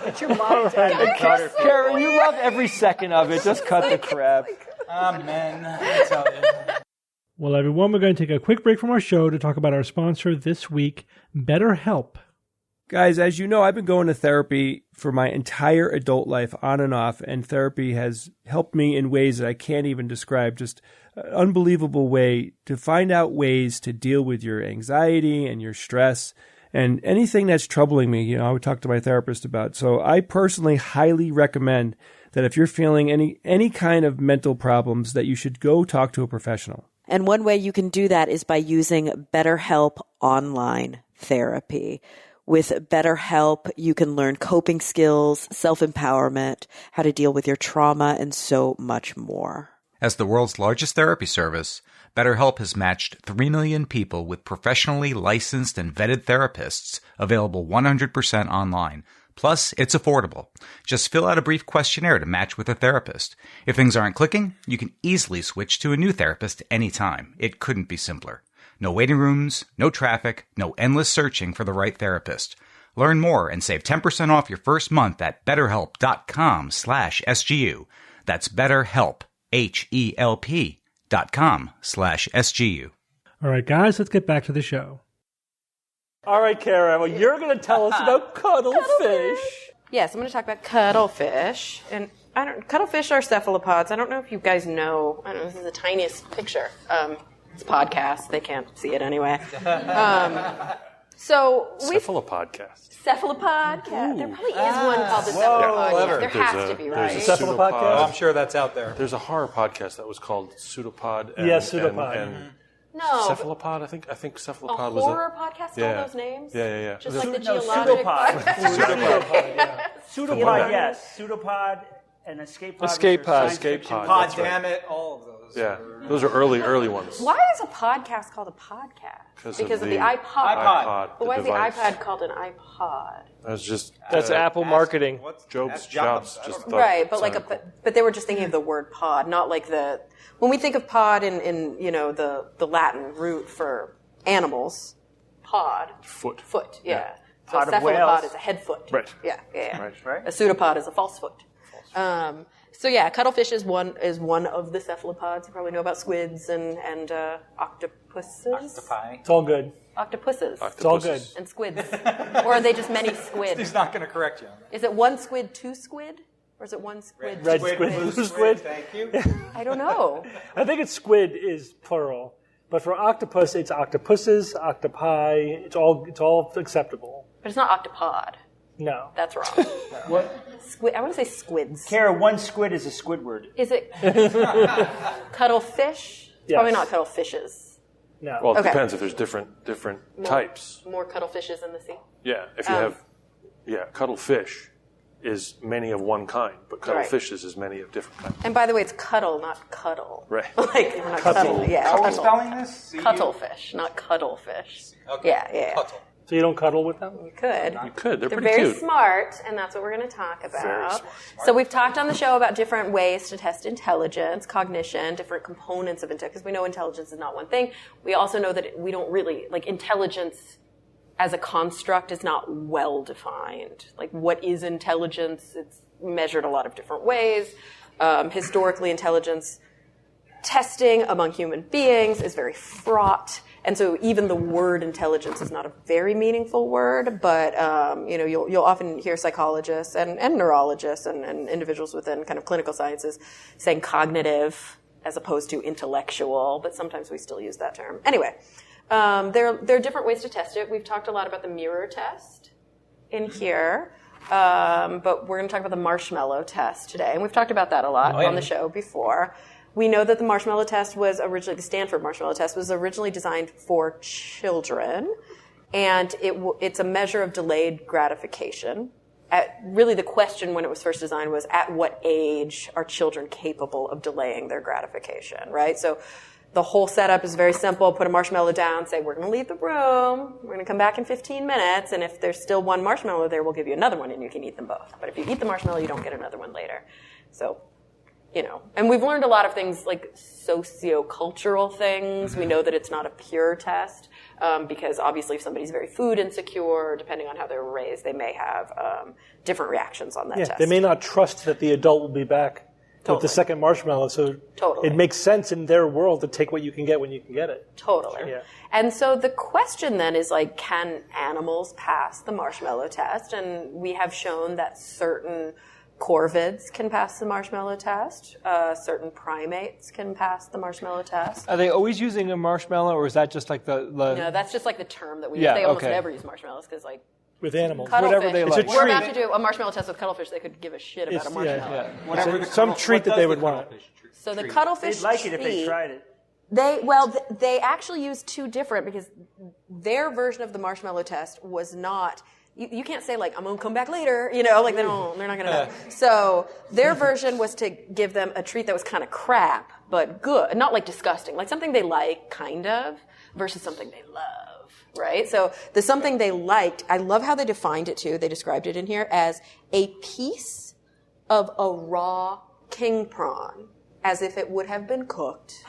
It's your mom's Karen, you love every second of it. Just cut the crap. Amen. I tell you. Well, everyone, we're going to take a quick break from our show to talk about our sponsor this week, BetterHelp. Guys, as you know, I've been going to therapy for my entire adult life, on and off, and therapy has helped me in ways that I can't even describe. Just an unbelievable way to find out ways to deal with your anxiety and your stress and anything that's troubling me. I would talk to my therapist about. So I personally highly recommend that if you're feeling any kind of mental problems, that you should go talk to a professional. And one way you can do that is by using BetterHelp online therapy. With BetterHelp, you can learn coping skills, self-empowerment, how to deal with your trauma, and so much more. As the world's largest therapy service, BetterHelp has matched 3 million people with professionally licensed and vetted therapists, available 100% online. Plus, it's affordable. Just fill out a brief questionnaire to match with a therapist. If things aren't clicking, you can easily switch to a new therapist anytime. It couldn't be simpler. No waiting rooms, no traffic, no endless searching for the right therapist. Learn more and save 10% off your first month at BetterHelp.com/SGU. That's BetterHelp, HELP.com/SGU. All right, guys, let's get back to the show. All right, Kara, well, you're going to tell us about cuttlefish. Yes, I'm going to talk about cuttlefish. And cuttlefish are cephalopods. I don't know if you guys know. I don't know, this is the tiniest picture. It's a podcast. They can't see it anyway. Cephalopodcast. Cephalopodcast. There probably is one called the Cephalopodcast. There has to be, right? Cephalopodcast? Oh, I'm sure that's out there. There's a horror podcast that was called Pseudopod. Pseudopod. No. Cephalopod, I think Cephalopod was a horror podcast, all those names? Yeah. Just like the geologic Pseudopod. Pseudopod, yeah. Pseudopod, yes. Pseudopod and escape pod. Escape pod. Escape pod. Pod, that's right. damn it, all of those. Yeah, those are early ones. Why is a podcast called a podcast? Because of the iPod. iPod. But why is the device. iPod called an iPod? That's Apple marketing. Jobs Jobs. just thought Right, it but sounded but they were just thinking of the word pod, not like when we think of pod in the Latin root for animals, pod. Foot. Yeah. So Pod a of cephalopod whales. is a head foot. Right. Yeah. Right. A pseudopod is a false foot. So yeah, cuttlefish is one of the cephalopods. You probably know about squids and octopuses. Octopi. It's all good. Octopuses. It's all good. And squids. Or are they just many squid? He's not going to correct you. Is it one squid, two squid? Or is it one squid, Red two squid, blue squid. Thank you. I don't know. I think it's squid is plural. But for octopus, it's octopuses, octopi. It's all acceptable. But it's not octopod. No. That's wrong. What? Squid. I want to say squids. Kara, one squid is a Squidward. Is it cuttlefish? It's Yes. probably not cuttlefishes. No. Well, it Okay. depends if there's different types. More cuttlefishes in the sea. Yeah, if you have, cuttlefish is many of one kind, but cuttlefishes is many of different kinds. And by the way, it's cuttle, not cuddle. Right. Like, we're not cuddle. Yeah, How are we cuttle. spelling this? Cuttlefish, not cuttlefish. Okay. Yeah. Cuttle. So you don't cuddle with them? You could. You could. They're pretty very cute. smart, and that's what we're going to talk about. Very smart. So we've talked on the show about different ways to test intelligence, cognition, different components of intelligence, because we know intelligence is not one thing. We also know that we don't really, intelligence as a construct is not well defined. Like, what is intelligence? It's measured a lot of different ways. Historically, intelligence testing among human beings is very fraught. And so even the word intelligence is not a very meaningful word, but you'll often hear psychologists and neurologists and individuals within kind of clinical sciences saying cognitive as opposed to intellectual, but sometimes we still use that term. Anyway, there are different ways to test it. We've talked a lot about the mirror test in here, but we're going to talk about the marshmallow test today, and we've talked about that a lot on the show before. We know that the marshmallow test the Stanford marshmallow test was originally designed for children, and it's a measure of delayed gratification. Really, the question when it was first designed was, at what age are children capable of delaying their gratification, right? So the whole setup is very simple. Put a marshmallow down, say, we're going to leave the room, we're going to come back in 15 minutes, and if there's still one marshmallow there, we'll give you another one, and you can eat them both. But if you eat the marshmallow, you don't get another one later. So, and we've learned a lot of things like socio-cultural things. We know that it's not a pure test because obviously if somebody's very food insecure, depending on how they were raised, they may have different reactions on that test. They may not trust that the adult will be back with the second marshmallow. So it makes sense in their world to take what you can get when you can get it. Totally. Yeah. And so the question then is like, can animals pass the marshmallow test? And we have shown that certain corvids can pass the marshmallow test. Certain primates can pass the marshmallow test. Are they always using a marshmallow, or is that just like the... No, that's just like the term that we use. Yeah, They almost okay. never use marshmallows because like... With animals. Whatever they like. We're about to do a marshmallow test with cuttlefish. They could give a shit about a marshmallow. Whatever some treat that they would want. So the cuttlefish They'd like it treat, if they tried it. They actually use two different, because their version of the marshmallow test was not... You can't say, like, I'm going to come back later, you know, like they're not going to know. So their version was to give them a treat that was kind of crap, but good. Not, like, disgusting. Like something they like, kind of, versus something they love, right? So the something they liked, I love how they defined it, too. They described it in here as a piece of a raw king prawn, as if it would have been cooked.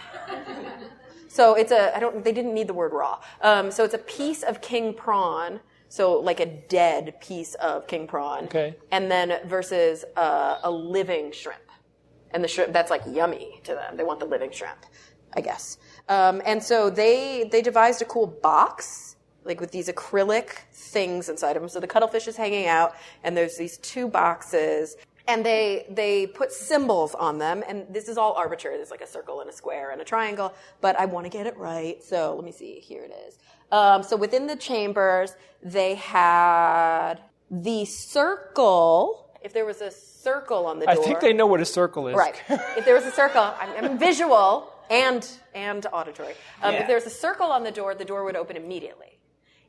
So it's they didn't need the word raw. So it's a piece of king prawn. So like a dead piece of king prawn. Okay. And then versus a living shrimp. And the shrimp, that's like yummy to them. They want the living shrimp, I guess. And so they devised a cool box, like with these acrylic things inside of them. So the cuttlefish is hanging out, and there's these two boxes. And they put symbols on them, and this is all arbitrary. There's like a circle and a square and a triangle, but I want to get it right. So let me see. Here it is. So within the chambers, they had the circle. If there was a circle on the door. I think they know what a circle is. Right. If there was a circle, I'm visual and auditory. If there was a circle on the door would open immediately.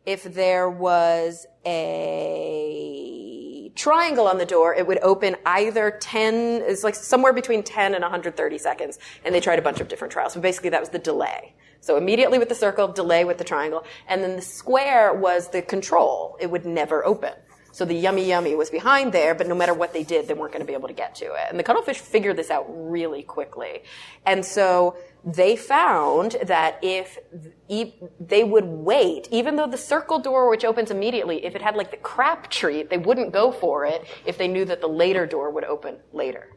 If there was a triangle on the door, it would open either it's like somewhere between 10 and 130 seconds. And they tried a bunch of different trials. So basically that was the delay. So immediately with the circle, delay with the triangle. And then the square was the control. It would never open. So the yummy yummy was behind there, but no matter what they did, they weren't going to be able to get to it. And the cuttlefish figured this out really quickly. And so they found that if they would wait, even though the circle door, which opens immediately, if it had like the crap treat, they wouldn't go for it if they knew that the later door would open later.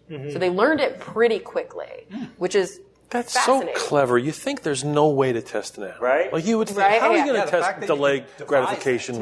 Mm-hmm. So they learned it pretty quickly, which is That's so clever. You think there's no way to test an animal, right? Like you would think, how are you going to test delayed gratification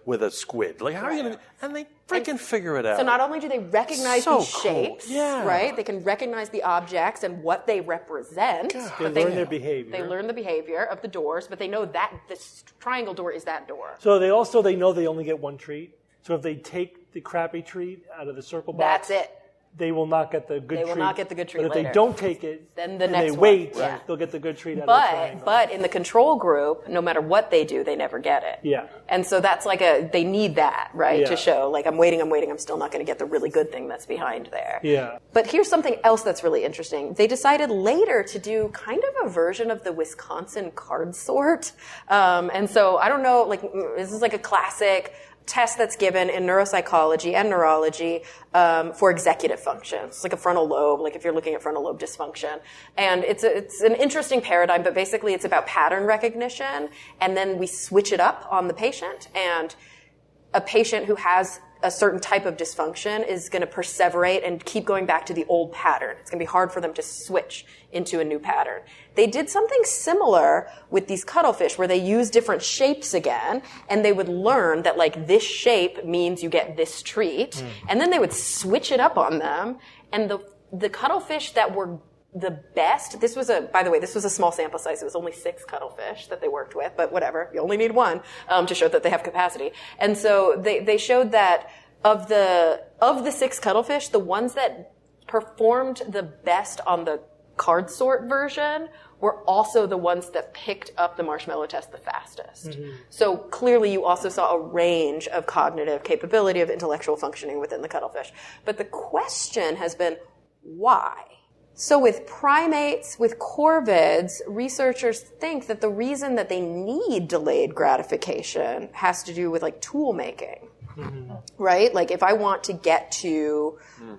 with a squid? Like how are you going to? And they freaking figure it out. So not only do they recognize these shapes, right? They can recognize the objects and what they represent. They learn their behavior. They learn the behavior of the doors, but they know that this triangle door is that door. So they know they only get one treat. So if they take the crappy treat out of the circle box, that's it. They will not get the good treat. They will not get the good treat But if later. they don't take it, then and next they wait, one. they'll get the good treat out of the triangle. But in the control group, no matter what they do, they never get it. Yeah. And so that's like they need that, right? To show, like, I'm waiting, I'm still not going to get the really good thing that's behind there. Yeah. But here's something else that's really interesting. They decided later to do kind of a version of the Wisconsin card sort. And so I don't know, like, this is like a classic test that's given in neuropsychology and neurology for executive functions. It's like a frontal lobe, like if you're looking at frontal lobe dysfunction. And it's an interesting paradigm, but basically it's about pattern recognition, and then we switch it up on the patient, and a patient who has a certain type of dysfunction is going to perseverate and keep going back to the old pattern. It's going to be hard for them to switch into a new pattern. They did something similar with these cuttlefish where they use different shapes again, and they would learn that like this shape means you get this treat, and then they would switch it up on them, and the cuttlefish that were the best, by the way, this was a small sample size. It was only 6 cuttlefish that they worked with, but whatever. You only need one to show that they have capacity. And so they showed that of the 6 cuttlefish, the ones that performed the best on the card sort version were also the ones that picked up the marshmallow test the fastest. Mm-hmm. So clearly you also saw a range of cognitive capability of intellectual functioning within the cuttlefish. But the question has been, why? So with primates, with corvids, researchers think that the reason that they need delayed gratification has to do with like tool making, right? Like if I want to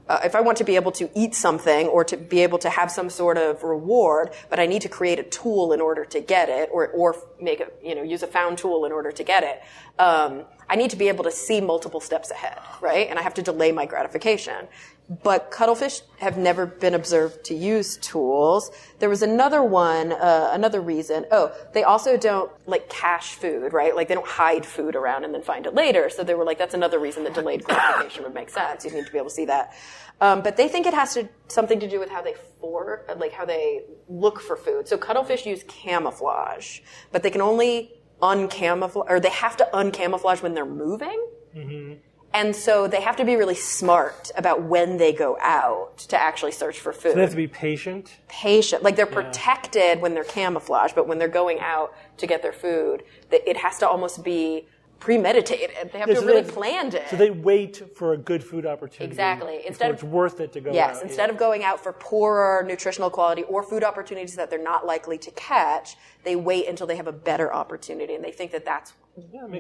if I want to be able to eat something or to be able to have some sort of reward, but I need to create a tool in order to get it, or make it, use a found tool in order to get it. I need to be able to see multiple steps ahead, right? And I have to delay my gratification. But cuttlefish have never been observed to use tools. There was another one, another reason. Oh, they also don't like cache food, right? Like they don't hide food around and then find it later. So they were like, that's another reason that delayed gratification would make sense. You need to be able to see that. But they think it has something to do with how they look for food. So cuttlefish use camouflage, but they can only uncamouflage, or they have to uncamouflage when they're moving. Mm-hmm. And so they have to be really smart about when they go out to actually search for food. So they have to be patient? Patient. Like they're protected when they're camouflaged, but when they're going out to get their food, it has to almost be premeditated. They have to really planned it. So they wait for a good food opportunity. Exactly. It's worth it to go out. Yes, instead of going out for poorer nutritional quality or food opportunities that they're not likely to catch, they wait until they have a better opportunity, and they think that's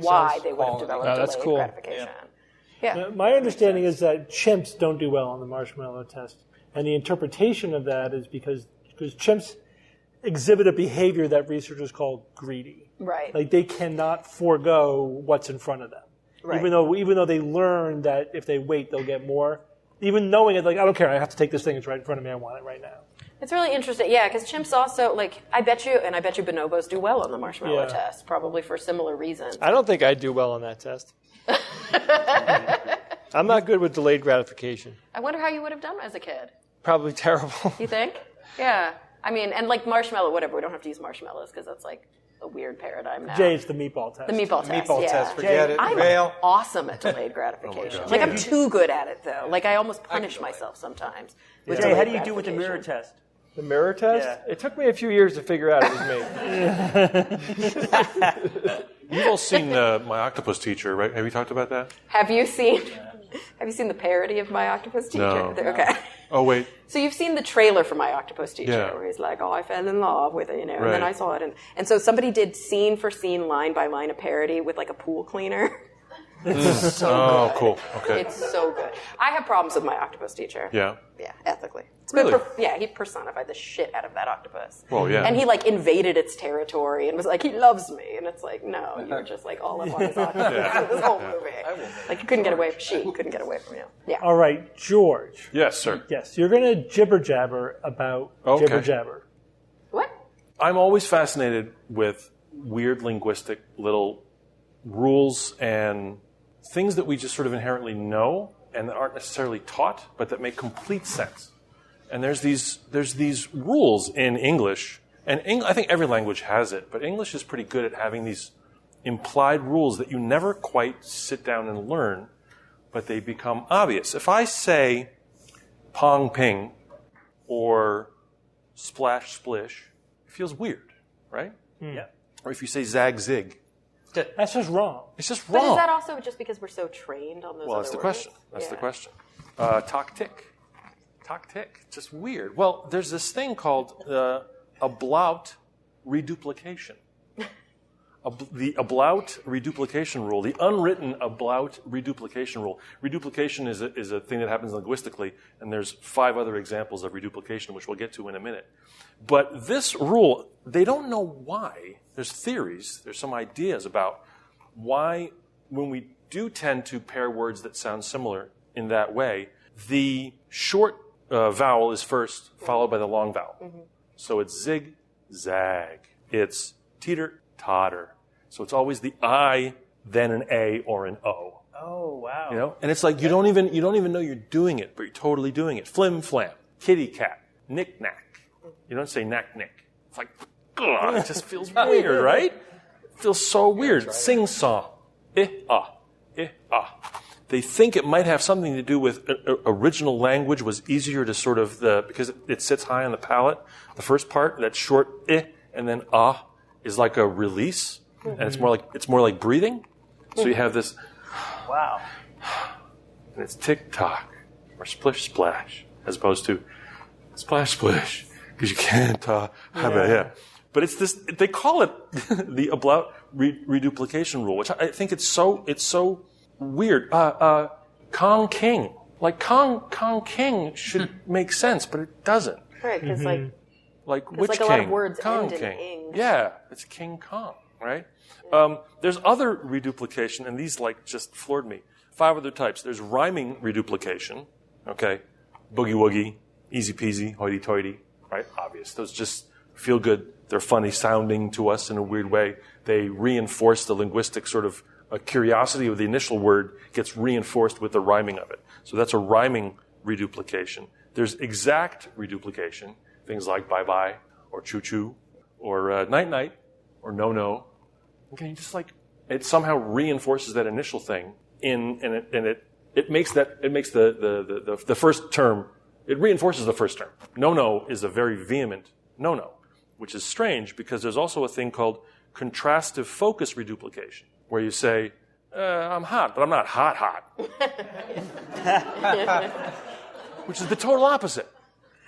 why they would have developed delayed gratification. Yeah. Now, my understanding is that chimps don't do well on the marshmallow test. And the interpretation of that is because chimps exhibit a behavior that researchers call greedy. Right. Like they cannot forego what's in front of them. Right. Even though they learn that if they wait, they'll get more. Even knowing it, like, I don't care, I have to take this thing, it's right in front of me, I want it right now. It's really interesting, because chimps also, I bet you bonobos do well on the marshmallow test, probably for similar reasons. I don't think I'd do well on that test. I'm not good with delayed gratification. I wonder how you would have done as a kid. Probably terrible. You think? Yeah. I mean, and marshmallow, whatever, we don't have to use marshmallows because that's a weird paradigm now. Jay, it's the meatball test. The meatball test, forget it. I'm awesome at delayed gratification. I'm too good at it, though. I almost punish myself sometimes. Jay, how do you do with the mirror test? The mirror test? Yeah. It took me a few years to figure out it was me. You've all seen My Octopus Teacher, right? Have you talked about that? Have you seen the parody of My Octopus Teacher? No. Okay. Oh, wait. So you've seen the trailer for My Octopus Teacher, Yeah. where he's like, I fell in love with it, and Right. then I saw it. And so somebody did scene for scene, line by line, a parody with a pool cleaner. It's so good. Oh, cool. Okay. It's so good. I have problems with My Octopus Teacher. Yeah. Yeah, ethically. Really? He personified the shit out of that octopus. Well, yeah. And he invaded its territory and was like, he loves me. And it's like, no, you're just all up on his octopus this whole movie. You couldn't get away. She couldn't get away from you. Yeah. All right, George. Yes, sir. Yes, you're going to jibber jabber about jibber jabber. What? I'm always fascinated with weird linguistic little rules and things that we just sort of inherently know and that aren't necessarily taught, but that make complete sense. And there's these rules in English, and I think every language has it, but English is pretty good at having these implied rules that you never quite sit down and learn, but they become obvious. If I say pong ping or splash splish, it feels weird, right? Yeah. Or if you say zag zig. That's just wrong. It's just wrong. But is that also just because we're so trained on those Well, other that's the words? question. That's the question. Talk tick. Talk tick. Just weird. Well, there's this thing called ablaut reduplication. The ablaut reduplication rule, the unwritten ablaut reduplication rule. Reduplication is a thing that happens linguistically, and there's 5 other examples of reduplication, which we'll get to in a minute. But this rule, they don't know why. There's theories, there's some ideas about why, when we do tend to pair words that sound similar in that way, the short vowel is first, followed by the long vowel. Mm-hmm. So it's zig, zag. It's teeter, totter. So it's always the I, then an A or an O. Oh, wow. And it's like you don't even know you're doing it, but you're totally doing it. Flim flam, kitty cat, knick knack. You don't say knack nick. It's like, ugh, it just feels weird, right? It feels so weird. Sing song, ah. They think it might have something to do with original language was easier to sort of because it sits high on the palate. The first part, that short and then is like a release, and it's more like breathing. So you have this, wow, and it's tick tock or splish splash as opposed to splash splish because you can't But it's this. They call it the ablaut reduplication rule, which I think it's so weird. Kong King. Like Kong King should make sense, but it doesn't. Right, because like which like king? A lot of words Kong end King. in ing. Yeah, it's King Kong, right? Yeah. There's other reduplication, and these just floored me. 5 other types. There's rhyming reduplication. Okay, boogie woogie, easy peasy, hoity toity, right? Obvious. Those just feel good. They're funny sounding to us in a weird way. They reinforce the linguistic sort of curiosity of the initial word gets reinforced with the rhyming of it. So that's a rhyming reduplication. There's exact reduplication, things like bye-bye or choo-choo or night-night or no-no. Okay, just like it somehow reinforces that initial thing it makes the first term, it reinforces the first term. No-no is a very vehement no-no, which is strange because there's also a thing called contrastive focus reduplication, where you say, I'm hot, but I'm not hot. Which is the total opposite,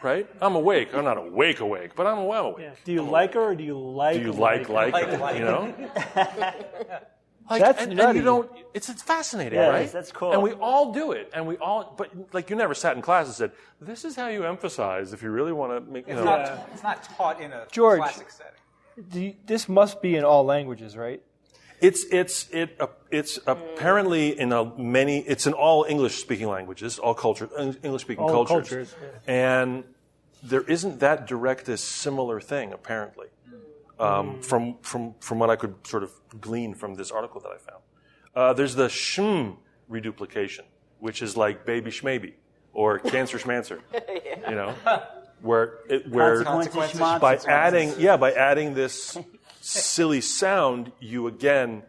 right? I'm awake. I'm not awake, but I'm awake. Yeah. Do you like her or do you like her? Do you like her? You know? That's and nutty. You don't. It's fascinating, right? That's cool. And we all do it, but like you never sat in class and said, "This is how you emphasize if you really want to make." It's not taught in a classic setting. This must be in all languages, right? It's apparently in it's in all English-speaking languages, all English-speaking cultures. And there isn't that direct a similar thing apparently. From what I could sort of glean from this article that I found. There's the shm reduplication, which is like baby schmaybe or cancer schmancer, you know, where by adding this silly sound, you again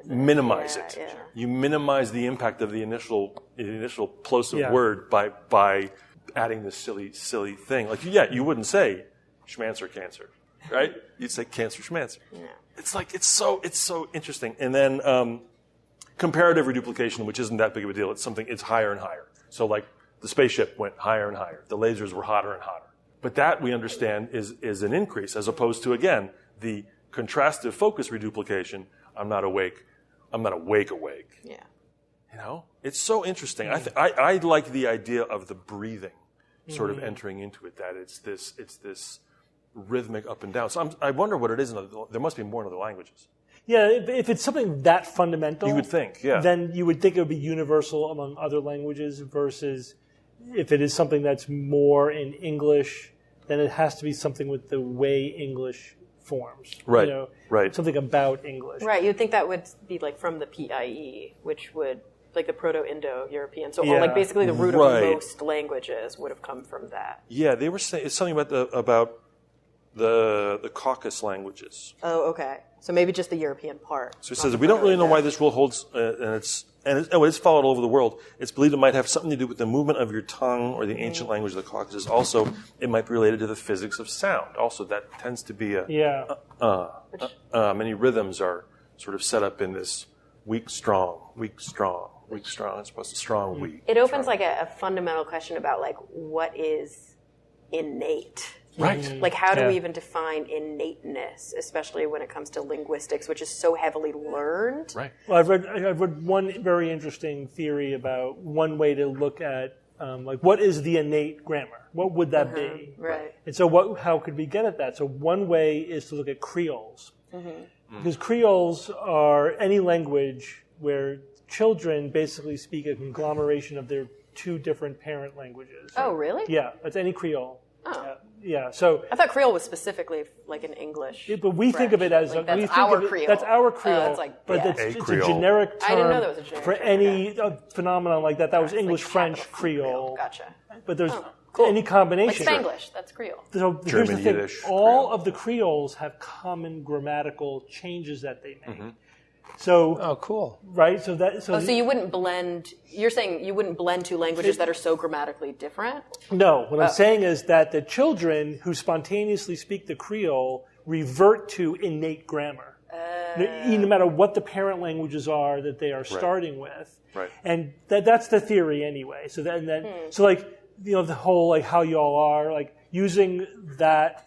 minimize it. Yeah. You minimize the impact of the initial plosive word by adding this silly thing. Like you wouldn't say schmancer cancer. Right? You'd say cancer schmancer. Yeah. It's so interesting. And then comparative reduplication, which isn't that big of a deal. It's higher and higher. So like the spaceship went higher and higher. The lasers were hotter and hotter. But that we understand is an increase as opposed to, again, the contrastive focus reduplication. I'm not awake. Yeah. You know? It's so interesting. I like the idea of the breathing sort of entering into it, that it's this rhythmic up and down. So I wonder what it is. There must be more in other languages. Yeah, if it's something that fundamental, you would think, then you would think it would be universal among other languages versus if it is something that's more in English, then it has to be something with the way English forms. Right, you know, right. Something about English. Right, you'd think that would be like from the PIE, which would, like the Proto-Indo-European. So like basically the root of most languages would have come from that. Yeah, they were saying it's something about the Caucasus languages. Oh, okay. So maybe just the European part. So it says we don't really know why this rule holds, and it's followed all over the world. It's believed it might have something to do with the movement of your tongue or the ancient language of the Caucasus. Also, it might be related to the physics of sound. Also, that tends to be many rhythms are sort of set up in this weak, strong, weak, strong, weak, strong. It's supposed to strong, weak. It opens like a fundamental question about like what is innate. Right. Like, how do we even define innateness, especially when it comes to linguistics, which is so heavily learned? Right. Well, I've read one very interesting theory about one way to look at like what is the innate grammar? What would that be? Right. And so how could we get at that? So one way is to look at creoles. Because creoles are any language where children basically speak a conglomeration of their two different parent languages. Oh, really? Yeah, that's any creole. Oh. Yeah, so I thought Creole was specifically like an English. but we think of it as like that's our Creole. That's our Creole. It's like, but yeah. it's a generic term I didn't know that was a generic for term. any phenomenon like that. That was English, like French, Creole. Gotcha. But there's cool. any combination. Like Spanglish, that's Creole. So here's the German, thing: Yiddish, all of the Creoles have common grammatical changes that they make. So cool. Right. So you wouldn't blend. You're saying you wouldn't blend two languages that are so grammatically different? No. What I'm saying is that the children who spontaneously speak the Creole revert to innate grammar. No matter what the parent languages are that they are starting with. Right. And that's the theory anyway. So so like, you know, the whole like how y'all are, like using that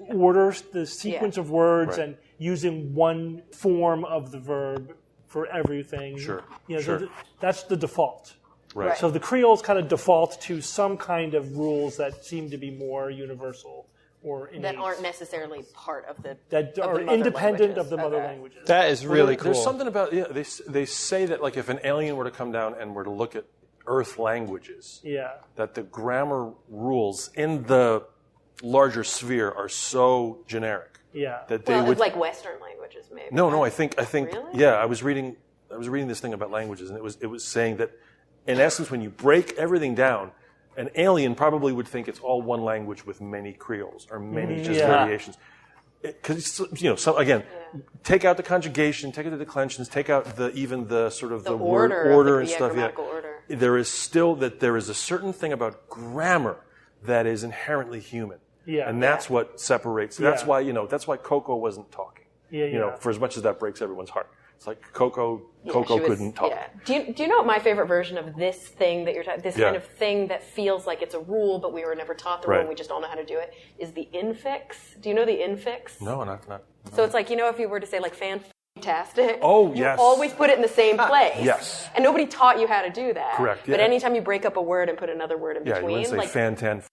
order, the sequence of words and using one form of the verb for everything. Sure. You know, that's the default. Right. So the Creoles kind of default to some kind of rules that seem to be more universal or innate. That aren't necessarily part of the that of are the mother independent languages. of the mother languages. That is really cool. There's something about they say that like if an alien were to come down and were to look at Earth languages. Yeah. That the grammar rules in the larger sphere are so generic. Yeah. That they it's like Western languages, maybe. No, I think Really? yeah, I was reading this thing about languages, and it was saying that in essence when you break everything down, an alien probably would think it's all one language with many creoles or many just variations. Because again, take out the conjugation, take out the declensions, take out even the sort of the word order and stuff. Yeah, order. There is a certain thing about grammar that is inherently human. Yeah, and that's what separates. That's why Coco wasn't talking. For as much as that breaks everyone's heart. It's like Coco couldn't talk. Yeah. Do you know what my favorite version of this thing that you're talking, this kind of thing that feels like it's a rule, but we were never taught the rule, and we just all know how to do it, is the infix. Do you know the infix? No, not. So it's like, if you were to say like fantastic, you yes. always put it in the same place. Yes. And nobody taught you how to do that. Correct. But anytime you break up a word and put another word in between, you wouldn't say like fantan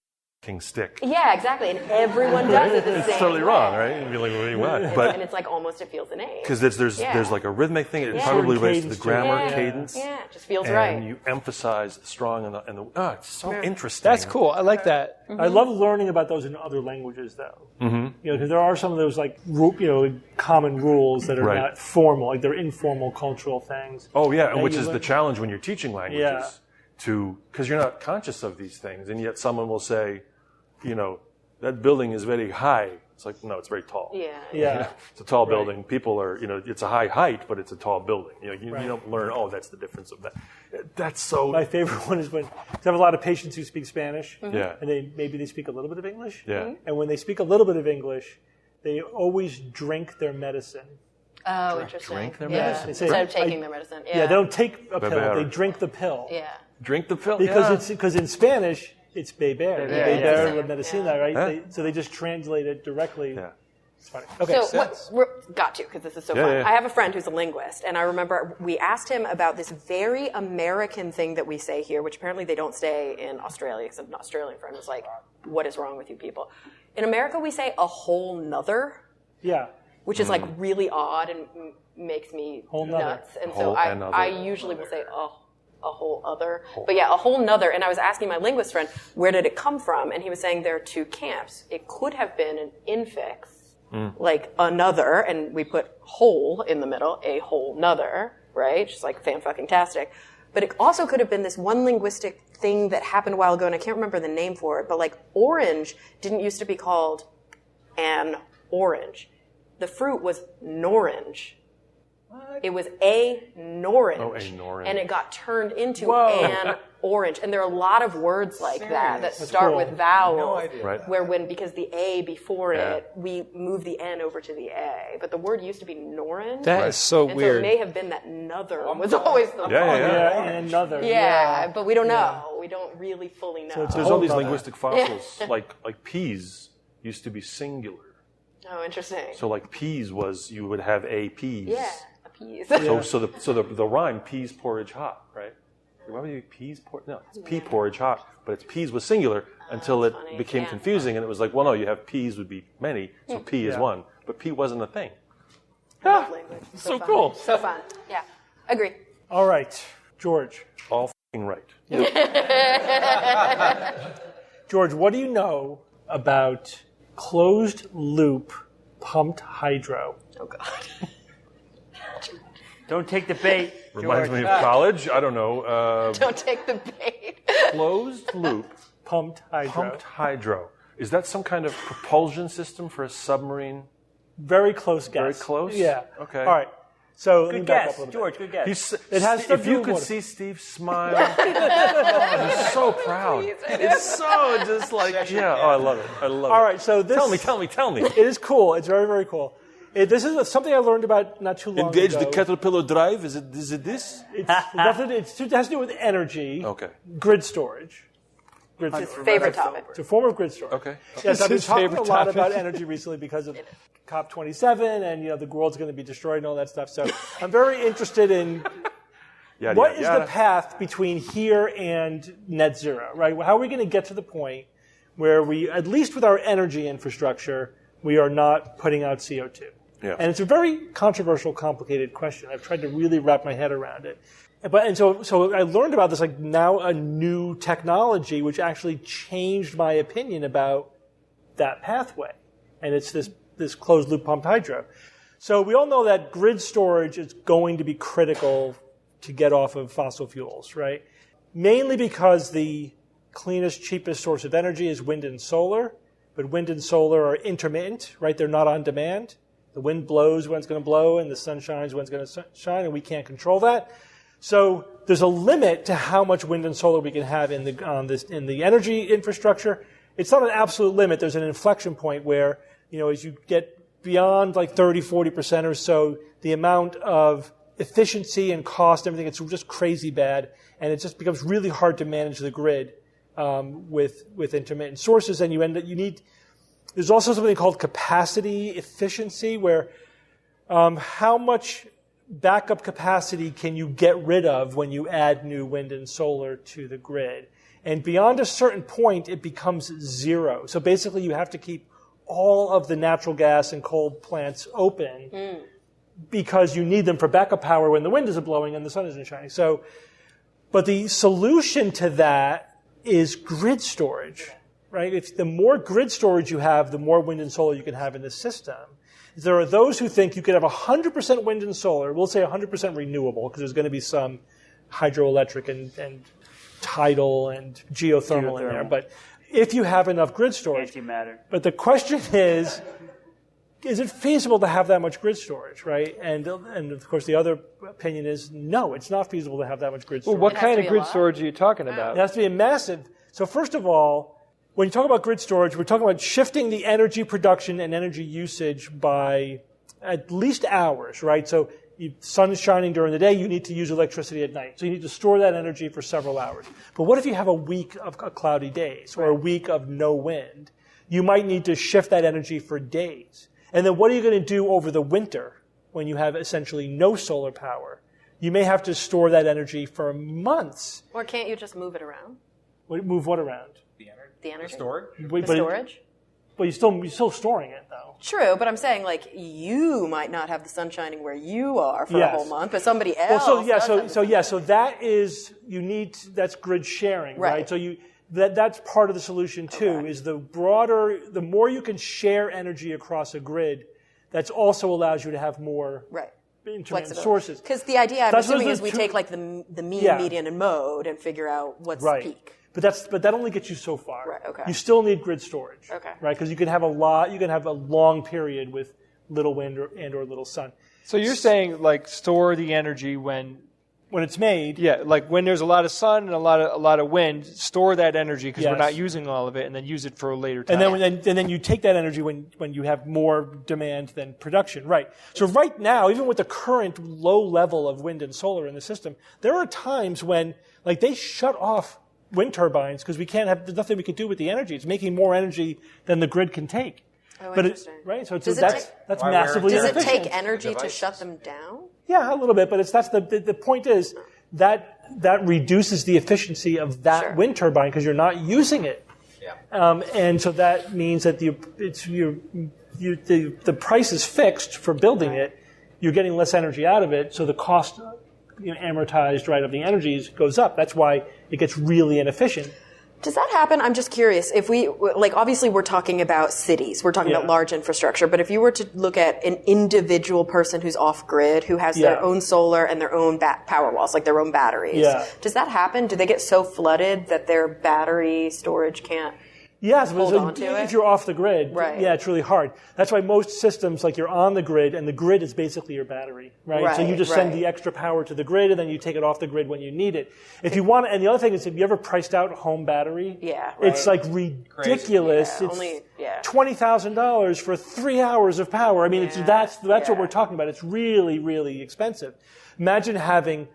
fucking stick. Yeah, exactly. And everyone does it the same way. It's totally wrong, right? You'd be like, what do you want? But and it's like almost it feels innate. because there's like a rhythmic thing. It probably relates to the grammar, cadence. Yeah, it just feels and right. And you emphasize the strong and the it's so interesting. That's cool. I like that. Mm-hmm. I love learning about those in other languages, though. Mm-hmm. Because there are some of those like common rules that are not formal, like they're informal cultural things. Oh yeah, and which is the challenge when you're teaching languages. Yeah. Because you're not conscious of these things, and yet someone will say, that building is very high. It's like, no, it's very tall. Yeah. It's a tall building. People are, it's a high height, but it's a tall building. You don't learn, that's the difference of that. That's so... My favorite one is when I have a lot of patients who speak Spanish, and maybe they speak a little bit of English. Yeah. And when they speak a little bit of English, they always drink their medicine. Oh, interesting. Drink their medicine. Instead of taking their medicine. Yeah, they don't take a pill. They drink the pill. Yeah. Drink the pill. Because in Spanish it's beber, la medicina, right? Huh? So they just translate it directly. Yeah. It's funny. Okay. Got to, because this is so fun. Yeah. I have a friend who's a linguist, and I remember we asked him about this very American thing that we say here, which apparently they don't say in Australia, because an Australian friend was like, what is wrong with you people? In America, we say a whole nother. Yeah. Which is like really odd and makes me nuts. And so I usually will say, a whole other. But yeah, a whole nother. And I was asking my linguist friend, where did it come from? And he was saying there are two camps. It could have been an infix, like another, and we put whole in the middle, a whole nother, right? Just like fan-fucking-tastic. But it also could have been this one linguistic thing that happened a while ago, and I can't remember the name for it, but like orange didn't used to be called an orange. The fruit was norange. What? It was a norange. Oh, a norange. And it got turned into an orange. And there are a lot of words like that start with vowels. No idea. Right. Where because the A before it, we move the N over to the A. But the word used to be norange. That is so and weird. So it may have been that another was always the and another. Yeah, but we don't know. We don't really fully know. So there's all these linguistic fossils, like peas used to be singular. Oh, interesting. So like peas was, you would have a peas. Yeah, a peas. So the rhyme, peas porridge hot, right? Why would you peas porridge? No, it's pea porridge hot, but it's peas was singular until it became confusing, and it was like, well, no, you have peas would be many, so P is one, but P wasn't a thing. So cool. So fun. Yeah, agree. All right, George. All f***ing right. George, what do you know about closed loop pumped hydro? Oh, God. Don't take the bait. Reminds me of college. I don't know. Don't take the bait. Closed loop pumped hydro. pumped hydro. Is that some kind of propulsion system for a submarine? Very close guess. Very close? Yeah. Okay. All right. So let me Good back guess, up a little George. Good guess. It has if you could see Steve smile, he's so proud. It's so just like, I love it. I love it. All right, so this... Tell me. It is cool. It's very, very cool. This is something I learned about not too long Engage ago. the Caterpillar drive? Is it this? It has to do with energy. Okay. Grid storage. His favorite topic. It's a form of grid storage. Okay. Yes, I've been his talking a favorite lot topic. about energy recently because of COP27 and the world's going to be destroyed and all that stuff. So I'm very interested in what is the path between here and net zero, right? How are we going to get to the point where we, at least with our energy infrastructure, we are not putting out CO2? Yeah. And it's a very controversial, complicated question. I've tried to really wrap my head around it. So I learned about this, like now a new technology, which actually changed my opinion about that pathway. And it's this closed loop pumped hydro. So we all know that grid storage is going to be critical to get off of fossil fuels, right? Mainly because the cleanest, cheapest source of energy is wind and solar. But wind and solar are intermittent, right? They're not on demand. The wind blows when it's going to blow, and the sun shines when it's going to shine, and we can't control that. So there's a limit to how much wind and solar we can have in the energy infrastructure. It's not an absolute limit. There's an inflection point where, as you get beyond like 30, 40% or so, the amount of efficiency and cost, everything, it's just crazy bad, and it just becomes really hard to manage the grid with intermittent sources, and there's also something called capacity efficiency, where how much backup capacity can you get rid of when you add new wind and solar to the grid. And beyond a certain point, it becomes zero. So basically, you have to keep all of the natural gas and coal plants open because you need them for backup power when the wind isn't blowing and the sun isn't shining. But the solution to that is grid storage, right? The more grid storage you have, the more wind and solar you can have in the system. There are those who think you could have 100% wind and solar. We'll say 100% renewable because there's going to be some hydroelectric and tidal and geothermal in there. But if you have enough grid storage. Antimatter. But the question is it feasible to have that much grid storage, right? And of course, the other opinion is no, it's not feasible to have that much grid storage. Well, what kind of grid storage are you talking about? It has to be a massive. So first of all, when you talk about grid storage, we're talking about shifting the energy production and energy usage by at least hours, right? So sun is shining during the day, you need to use electricity at night. So you need to store that energy for several hours. But what if you have a week of cloudy days or a week of no wind? You might need to shift that energy for days. And then what are you going to do over the winter when you have essentially no solar power? You may have to store that energy for months. Or can't you just move it around? Move what around? The energy? Storage? The storage? Well, you're still storing it, though. True, but I'm saying, like, you might not have the sun shining where you are for a whole month, but somebody else So that is, that's grid sharing, right? So that's part of the solution, too, is the more you can share energy across a grid, that also allows you to have more intermittent sources. Because the idea, I'm assuming, is we take, like, the mean, median, and mode and figure out what's the peak. But that only gets you so far. Right, okay. You still need grid storage. Okay. Right? Because you can have a long period with little wind or little sun. So you're saying, like, store the energy when it's made. Yeah, like when there's a lot of sun and a lot of wind, store that energy because we're not using all of it, and then use it for a later time. And then you take that energy when you have more demand than production. Right. So right now, even with the current low level of wind and solar in the system, there are times when they shut off wind turbines because there's nothing we can do with the energy. It's making more energy than the grid can take. Oh, interesting. Right? So that's massively inefficient. Does it take energy to shut them down? Yeah, a little bit, but the point is that reduces the efficiency of that wind turbine because you're not using it. Yeah. And so that means that the price is fixed for building it. You're getting less energy out of it, so the cost amortized of the energy goes up. That's why it gets really inefficient. Does that happen? I'm just curious. If we, obviously we're talking about cities. We're talking about large infrastructure. But if you were to look at an individual person who's off-grid, who has their own solar and their own power walls, like their own batteries, does that happen? Do they get so flooded that their battery storage can't hold on to it? If you're off the grid, it's really hard. That's why most systems, you're on the grid, and the grid is basically your battery, right? So you just send the extra power to the grid, and then you take it off the grid when you need it. If you want, and the other thing is, have you ever priced out a home battery? It's ridiculous. It's $20,000 for 3 hours of power. I mean, that's what we're talking about. It's really, really expensive. Imagine having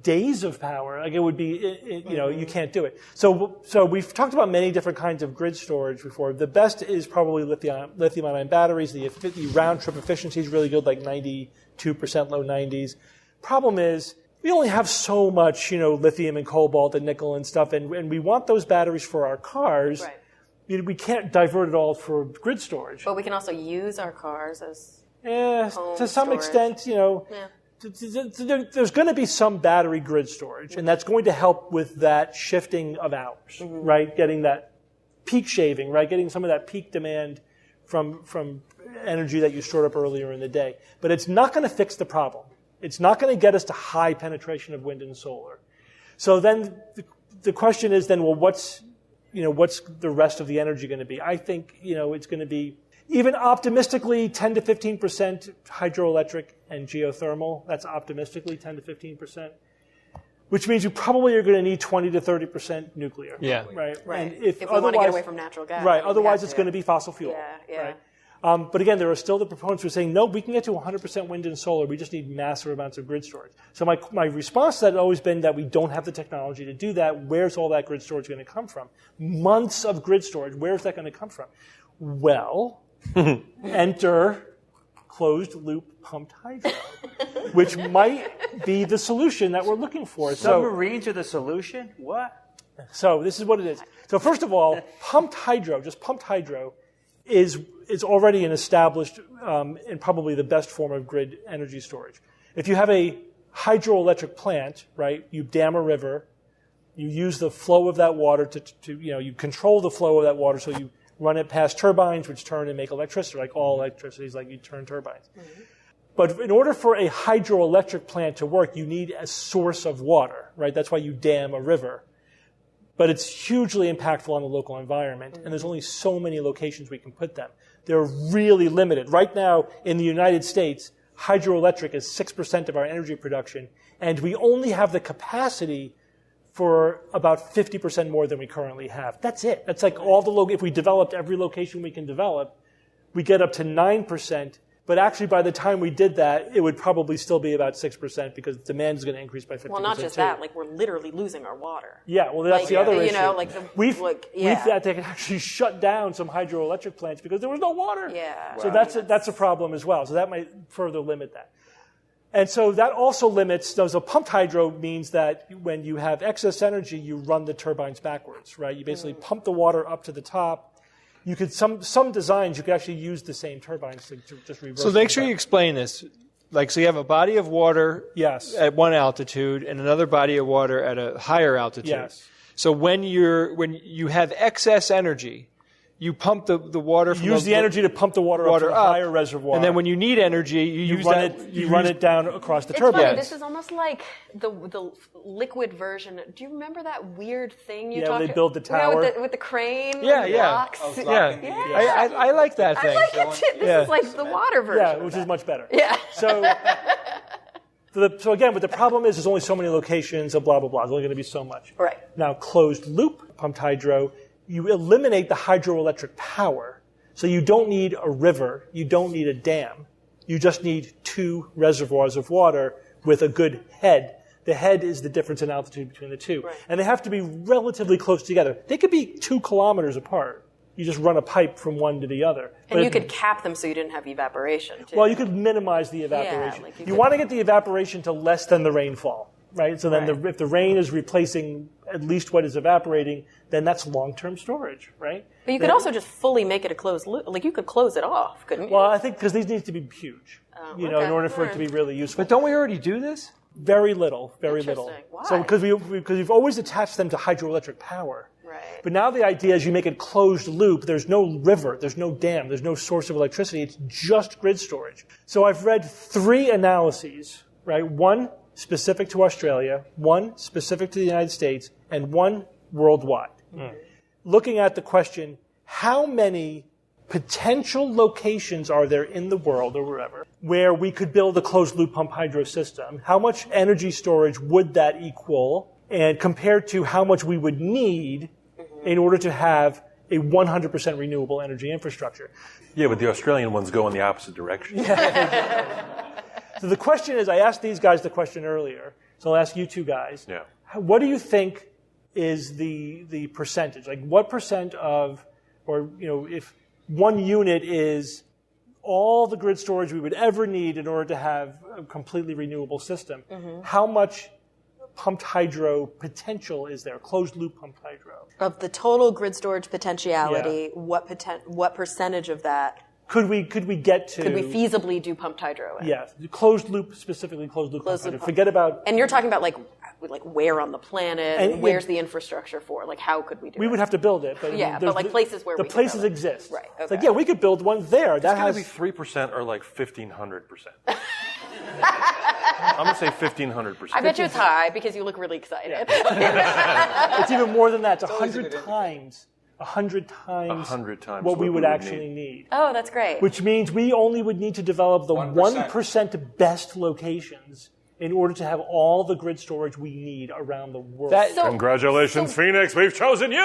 days of power. It would be, you can't do it. So we've talked about many different kinds of grid storage before. The best is probably lithium-ion batteries. The round-trip efficiency is really good, like 92%, low 90s. Problem is, we only have so much, lithium and cobalt and nickel and stuff, and we want those batteries for our cars. Right. We can't divert it all for grid storage. But we can also use our cars as to some extent, there's going to be some battery grid storage, and that's going to help with that shifting of hours, right? Getting that peak shaving, right? Getting some of that peak demand from energy that you stored up earlier in the day. But it's not going to fix the problem. It's not going to get us to high penetration of wind and solar. So then the question is then, well, what's the rest of the energy going to be? I think, it's going to be even optimistically 10 to 15% hydroelectric and geothermal. That's optimistically 10 to 15%, which means you probably are going to need 20 to 30% nuclear. Yeah. Right. Right. And if we want to get away from natural gas. Right. Otherwise, it's going to be fossil fuel. Yeah. Right? But again, there are still the proponents who are saying, no, we can get to 100% wind and solar. We just need massive amounts of grid storage. So my response to that has always been that we don't have the technology to do that. Where's all that grid storage going to come from? Months of grid storage. Where's that going to come from? Well, enter closed-loop pumped hydro, which might be the solution that we're looking for. Submarines are the solution? What? So this is what it is. So first of all, pumped hydro is already an established and probably the best form of grid energy storage. If you have a hydroelectric plant, right, you dam a river, you use the flow of that water you control the flow of that water, so you run it past turbines, which turn and make electricity, like all electricity is like you turn turbines. Mm-hmm. But in order for a hydroelectric plant to work, you need a source of water, right? That's why you dam a river. But it's hugely impactful on the local environment, and there's only so many locations we can put them. They're really limited. Right now, in the United States, hydroelectric is 6% of our energy production, and we only have the capacity for about 50% more than we currently have. That's it. That's like if we developed every location we can develop, we get up to 9%. But actually, by the time we did that, it would probably still be about 6% because demand is going to increase by 50%. Well, not just that. Like, we're literally losing our water. Yeah, well, that's the other issue. We've yeah. they can actually shut down some hydroelectric plants because there was no water. Yeah. So that's a problem as well. So that might further limit that. And so that also limits, so pumped hydro means that when you have excess energy, you run the turbines backwards, right? You basically pump the water up to the top. You could, some designs, you could actually use the same turbines to just reverse. So make sure you explain this. Like, so you have a body of water at one altitude and another body of water at a higher altitude. Yes. So when you have excess energy, you pump the water from use the energy to pump the water up to a higher reservoir. And then when you need energy, you run it down across the turbine. Funny, this is almost like the liquid version. Do you remember that weird thing you talked about? Yeah, they build the tower. With the crane. Blocks. I like that thing. I like it too. This is like the water version. Yeah, which is much better. Yeah. So again, but the problem is there's only so many locations of blah, blah, blah. There's only going to be so much. Right. Now, closed loop pumped hydro, you eliminate the hydroelectric power. So you don't need a river. You don't need a dam. You just need two reservoirs of water with a good head. The head is the difference in altitude between the two. Right. And they have to be relatively close together. They could be 2 kilometers apart. You just run a pipe from one to the other. And you could cap them so you didn't have evaporation, too. Well, you could minimize the evaporation. Yeah, you want to get the evaporation to less than the rainfall, right? So then if the rain is replacing at least what is evaporating, then that's long-term storage, right? But you could also just fully make it a closed loop. Like, you could close it off, couldn't you? Well, I think because these need to be huge, in order for it to be really useful. But don't we already do this? Very little. Why? So because we've always attached them to hydroelectric power. Right. But now the idea is you make it closed loop. There's no river. There's no dam. There's no source of electricity. It's just grid storage. So I've read 3 analyses, right? One specific to Australia, one specific to the United States, and one worldwide. Looking at the question, how many potential locations are there in the world or wherever where we could build a closed-loop pump hydro system? How much energy storage would that equal? And compared to how much we would need in order to have a 100% renewable energy infrastructure. Yeah, but the Australian ones go in the opposite direction. So the question is, I asked these guys the question earlier, so I'll ask you two guys. Yeah. What do you think is the percentage? Like what percent of, or if 1 unit is all the grid storage we would ever need in order to have a completely renewable system, how much pumped hydro potential is there, closed loop pumped hydro? Of the total grid storage potentiality, what percentage of that Could we get to? Could we feasibly do pumped hydro? Yeah, closed loop, specifically closed loop. Closed loop. Forget about. And you're talking about like where on the planet, and where's the infrastructure for? Like, how could we do it? We would have to build it, but but like places where the we places exist. Right. Okay. It's like, yeah, we could build one there. It's going to be 3% or like 1,500%. I'm going to say 1,500%. I bet you it's high because you look really excited. Yeah. It's even more than that. It's 100 times. 100 times what we would actually need. Oh, that's great. Which means we only would need to develop the 1% best locations in order to have all the grid storage we need around the world. Congratulations, Phoenix, we've chosen you!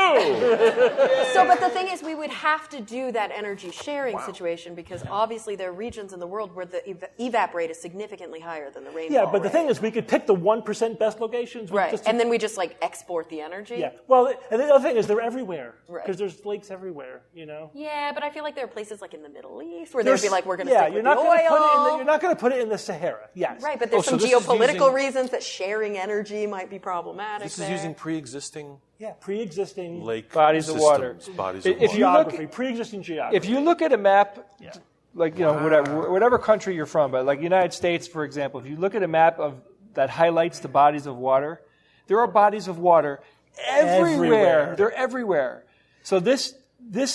But the thing is, we would have to do that energy sharing situation because obviously there are regions in the world where the evap rate is significantly higher than the rainfall Yeah, but the thing is, we could pick the 1% best locations. Right, and then we just like export the energy. Yeah, well, and the other thing is they're everywhere. Right. Because there's lakes everywhere, you know? Yeah, but I feel like there are places like in the Middle East where they'd be like, we're going to stick with the oil. You're not going to put it in the Sahara, yes. Right, but there's some geopolitical reasons that sharing energy might be problematic. This is using pre-existing lake bodies of water. Pre-existing geography. If you look at a map, like whatever country you're from, but like United States, for example, if you look at a map that highlights the bodies of water, there are bodies of water everywhere. They're everywhere. So this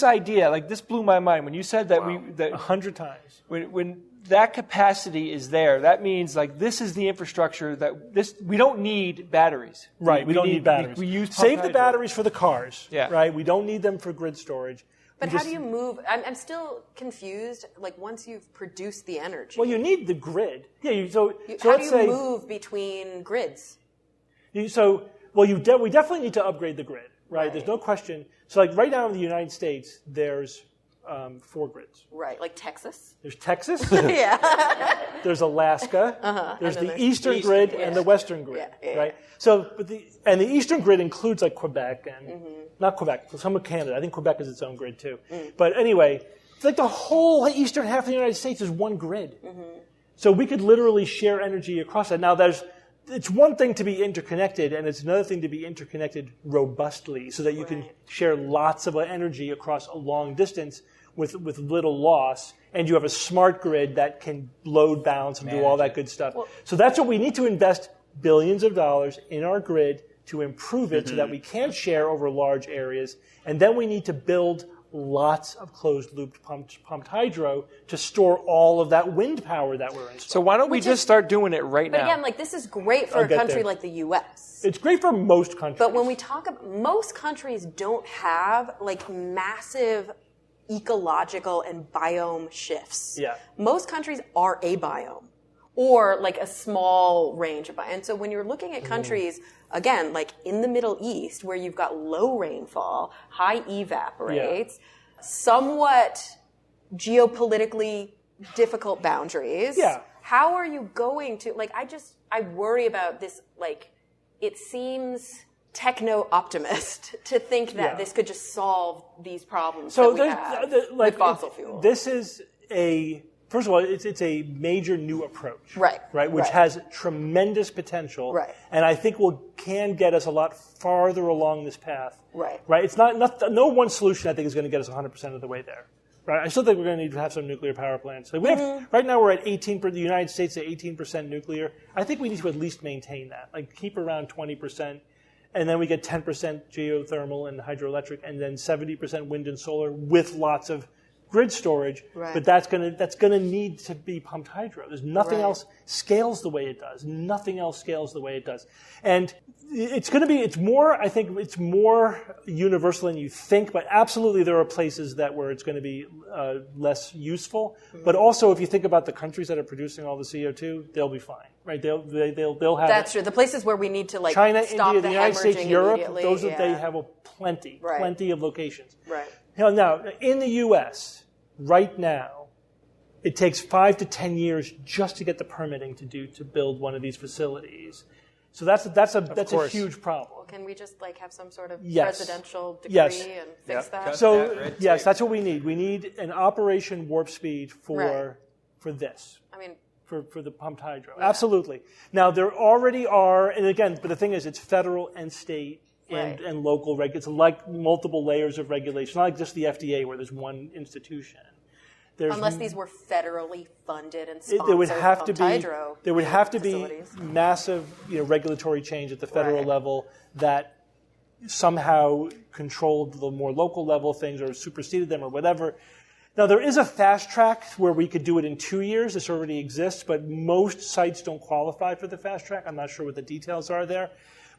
idea, like this blew my mind when you said that 100 times. When that capacity is there, that means like this is the infrastructure we don't need batteries. Right, we don't need batteries. We use Save the batteries for the cars. Yeah. Right, we don't need them for grid storage. But how do you move? I'm still confused. Like once you've produced the energy. Well, you need the grid. Yeah. How do you move between grids? We definitely need to upgrade the grid. Right. There's no question. So like right now in the United States, there's 4 grids. Right, like Texas. There's Texas. Yeah. There's Alaska. There's the Eastern grid and the Western grid. Right. So, the Eastern grid includes like Quebec and not Quebec, some of Canada. I think Quebec is its own grid too. But anyway, it's like the whole eastern half of the United States is one grid. So we could literally share energy across that. Now it's one thing to be interconnected, and it's another thing to be interconnected robustly, so that you can share lots of energy across a long distance with little loss, and you have a smart grid that can load balance and do all that good stuff. So that's what we need to invest billions of dollars in our grid to improve it so that we can share over large areas, and then we need to build lots of closed-loop pumped hydro to store all of that wind power that we're installing. So why don't we just start doing it right now? But again, like this is great for a country like the U.S. It's great for most countries. But when we talk about most countries don't have like massive ecological and biome shifts. Yeah. Most countries are a biome or like a small range of biome. And so when you're looking at countries, again, like in the Middle East where you've got low rainfall, high evap rates, somewhat geopolitically difficult boundaries. Yeah. How are you going to, like, I worry about this, like, it seems techno-optimist to think that this could just solve these problems that we have with fossil fuels. This is first of all, it's a major new approach. Right. Which has tremendous potential. Right. And I think can get us a lot farther along this path. Right. It's not no one solution I think is going to get us 100% of the way there. Right. I still think we're going to need to have some nuclear power plants. Like we have, right now we're at 18%, the United States at 18% nuclear. I think we need to at least maintain that. Like keep around 20%. And then we get 10% geothermal and hydroelectric, and then 70% wind and solar with lots of grid storage. Right. But that's gonna need to be pumped hydro. There's nothing else scales the way it does. Nothing else scales the way it does. And it's more universal than you think, but absolutely there are places where it's going to be less useful. But also, if you think about the countries that are producing all the CO2, they'll be fine, right? They'll have. That's true. The places where we need to like China, stop India, the United States, Europe, they have plenty of locations. Right. Now, in the U.S. right now, it takes 5 to 10 years just to get the permitting to build one of these facilities. So that's a huge problem. Well, can we just like have some sort of Yes. presidential decree Yes. and fix that? So yes, that's what we need. We need an Operation Warp Speed for this. I mean, for the pumped hydro. Absolutely. Now there already are, and again, but the thing is, it's federal and state and local It's like multiple layers of regulation, not like just the FDA where there's one institution. Unless these were federally funded and sponsored there would have to be hydro there would have to facilities. be massive regulatory change at the federal level that somehow controlled the more local level things or superseded them or whatever. Now, there is a fast track where we could do it in 2 years. This already exists, but most sites don't qualify for the fast track. I'm not sure what the details are there.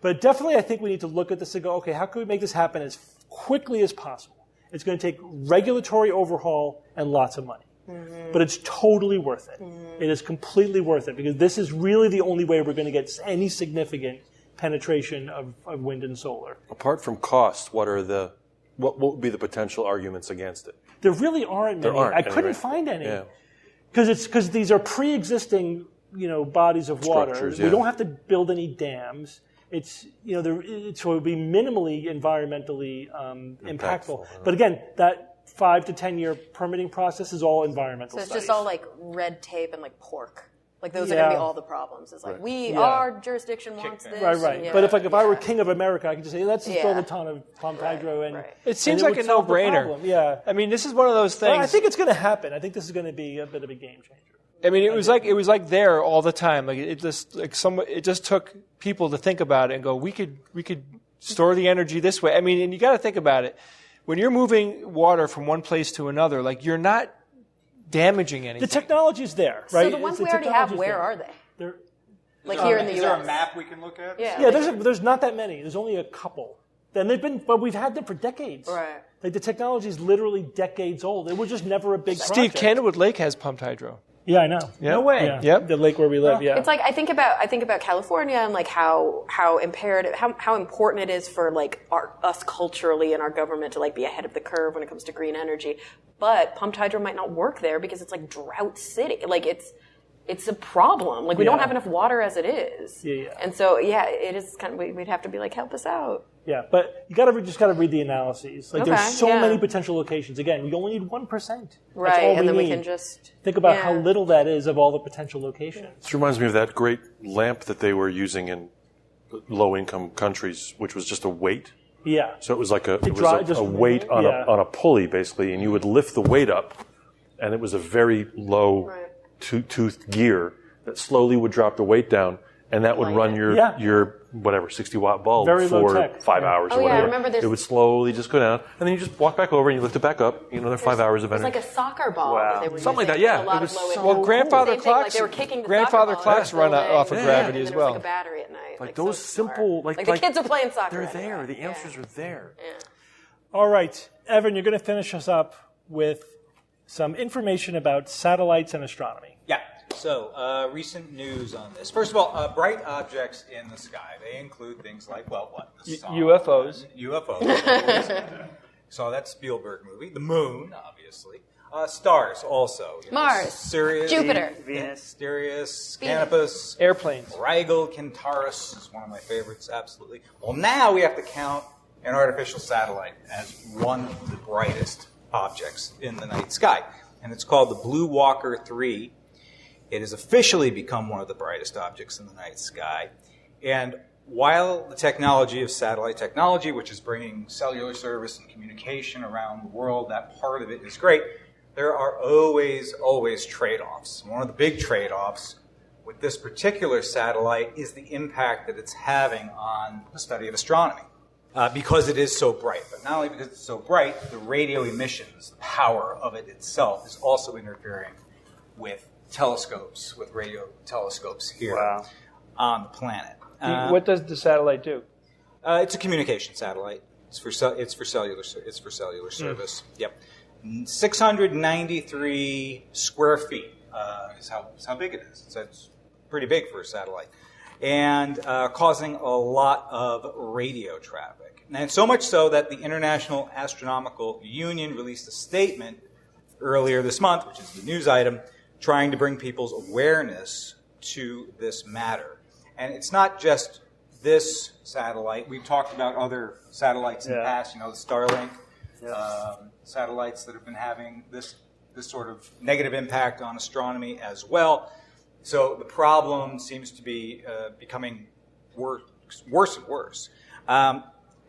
But definitely, I think we need to look at this and go, okay, how can we make this happen as quickly as possible? It's going to take regulatory overhaul and lots of money. Mm-hmm. But it's totally worth it. Mm-hmm. It is completely worth it because this is really the only way we're going to get any significant penetration of wind and solar. Apart from cost, what would be the potential arguments against it? There really aren't many. I couldn't find any. Because these are pre-existing, bodies of water. We don't have to build any dams. It's, so it would be minimally environmentally impactful. But again, that 5 to 10 year permitting process is all environmental So it's studies. just all like red tape and like pork. Like those are going to be all the problems. It's like our jurisdiction wants this. Right. Yeah. But if I were king of America, I could just say, let's just build a ton of pumped hydro. And it seems like a no-brainer. Yeah. I mean, this is one of those things. Well, I think it's going to happen. I think this is going to be a bit of a game changer. I mean, it was like there all the time. Like it just took people to think about it and go, we could store the energy this way. I mean, and you got to think about it. When you're moving water from one place to another, like you're not damaging anything. The technology is there, right? So the ones we already have, where are they? They're like here in the U.S. Is there a map we can look at? Yeah, there's not that many. There's only a couple. But we've had them for decades. Right. Like the technology is literally decades old. It was just never a big Steve, project. Candlewood Lake has pumped hydro. Yeah, I know. Yep. No way. Yeah. Yep. The lake where we live. Yeah. It's like I think about California and like how imperative how important it is for like us culturally and our government to like be ahead of the curve when it comes to green energy. But pumped hydro might not work there because it's like drought city. Like it's a problem. Like we don't have enough water as it is. Yeah. And so it is kind of we'd have to be like help us out. Yeah, but you just got to read the analyses. Like there's so many potential locations. Again, we only need 1%. Right, all and then need. we can just think about how little that is of all the potential locations. This reminds me of that great lamp that they were using in low-income countries, which was just a weight. Yeah. So it was like a weight on a pulley, basically, and you would lift the weight up, and it was a very low toothed gear that slowly would drop the weight down, and that would run your whatever 60-watt bulb for 5 hours or whatever. I remember this. It would slowly just go down, and then you just walk back over and you lift it back up. Another 5 hours of energy. It's like a soccer ball. That they were something like that. using Yeah, a lot it was of low well, grandfather Same clocks. thing, like they were kicking the grandfather soccer ball clocks run off of gravity as and well. It was like a battery at night. Like those so simple, like the kids are playing soccer. They're there. The answers are there. Yeah. All right, Evan, you're going to finish us up with some information about satellites and astronomy. Yeah. So, recent news on this. First of all, bright objects in the sky. They include things like, the sun. UFOs. UFOs. Saw that Spielberg movie. The moon, obviously. Stars, also. Mars. Sirius. Jupiter. Venus. Sirius. Canopus. Airplanes. Rigel, Centaurus is one of my favorites, absolutely. Well, now we have to count an artificial satellite as one of the brightest objects in the night sky. And it's called the Blue Walker 3. It has officially become one of the brightest objects in the night sky. And while the technology of satellite technology, which is bringing cellular service and communication around the world, that part of it is great, there are always trade-offs. One of the big trade-offs with this particular satellite is the impact that it's having on the study of astronomy. Because it is so bright. But not only because it's so bright, the radio emissions, the power of it itself, is also interfering with telescopes, with radio telescopes here on the planet. What does the satellite do? It's a communication satellite. It's for cellular service. Yep. 693 square feet is how big it is. So it's pretty big for a satellite. And causing a lot of radio traffic. And so much so that the International Astronomical Union released a statement earlier this month, which is the news item, trying to bring people's awareness to this matter. And it's not just this satellite. We've talked about other satellites in the past, the Starlink satellites that have been having this sort of negative impact on astronomy as well. So the problem seems to be becoming worse and worse.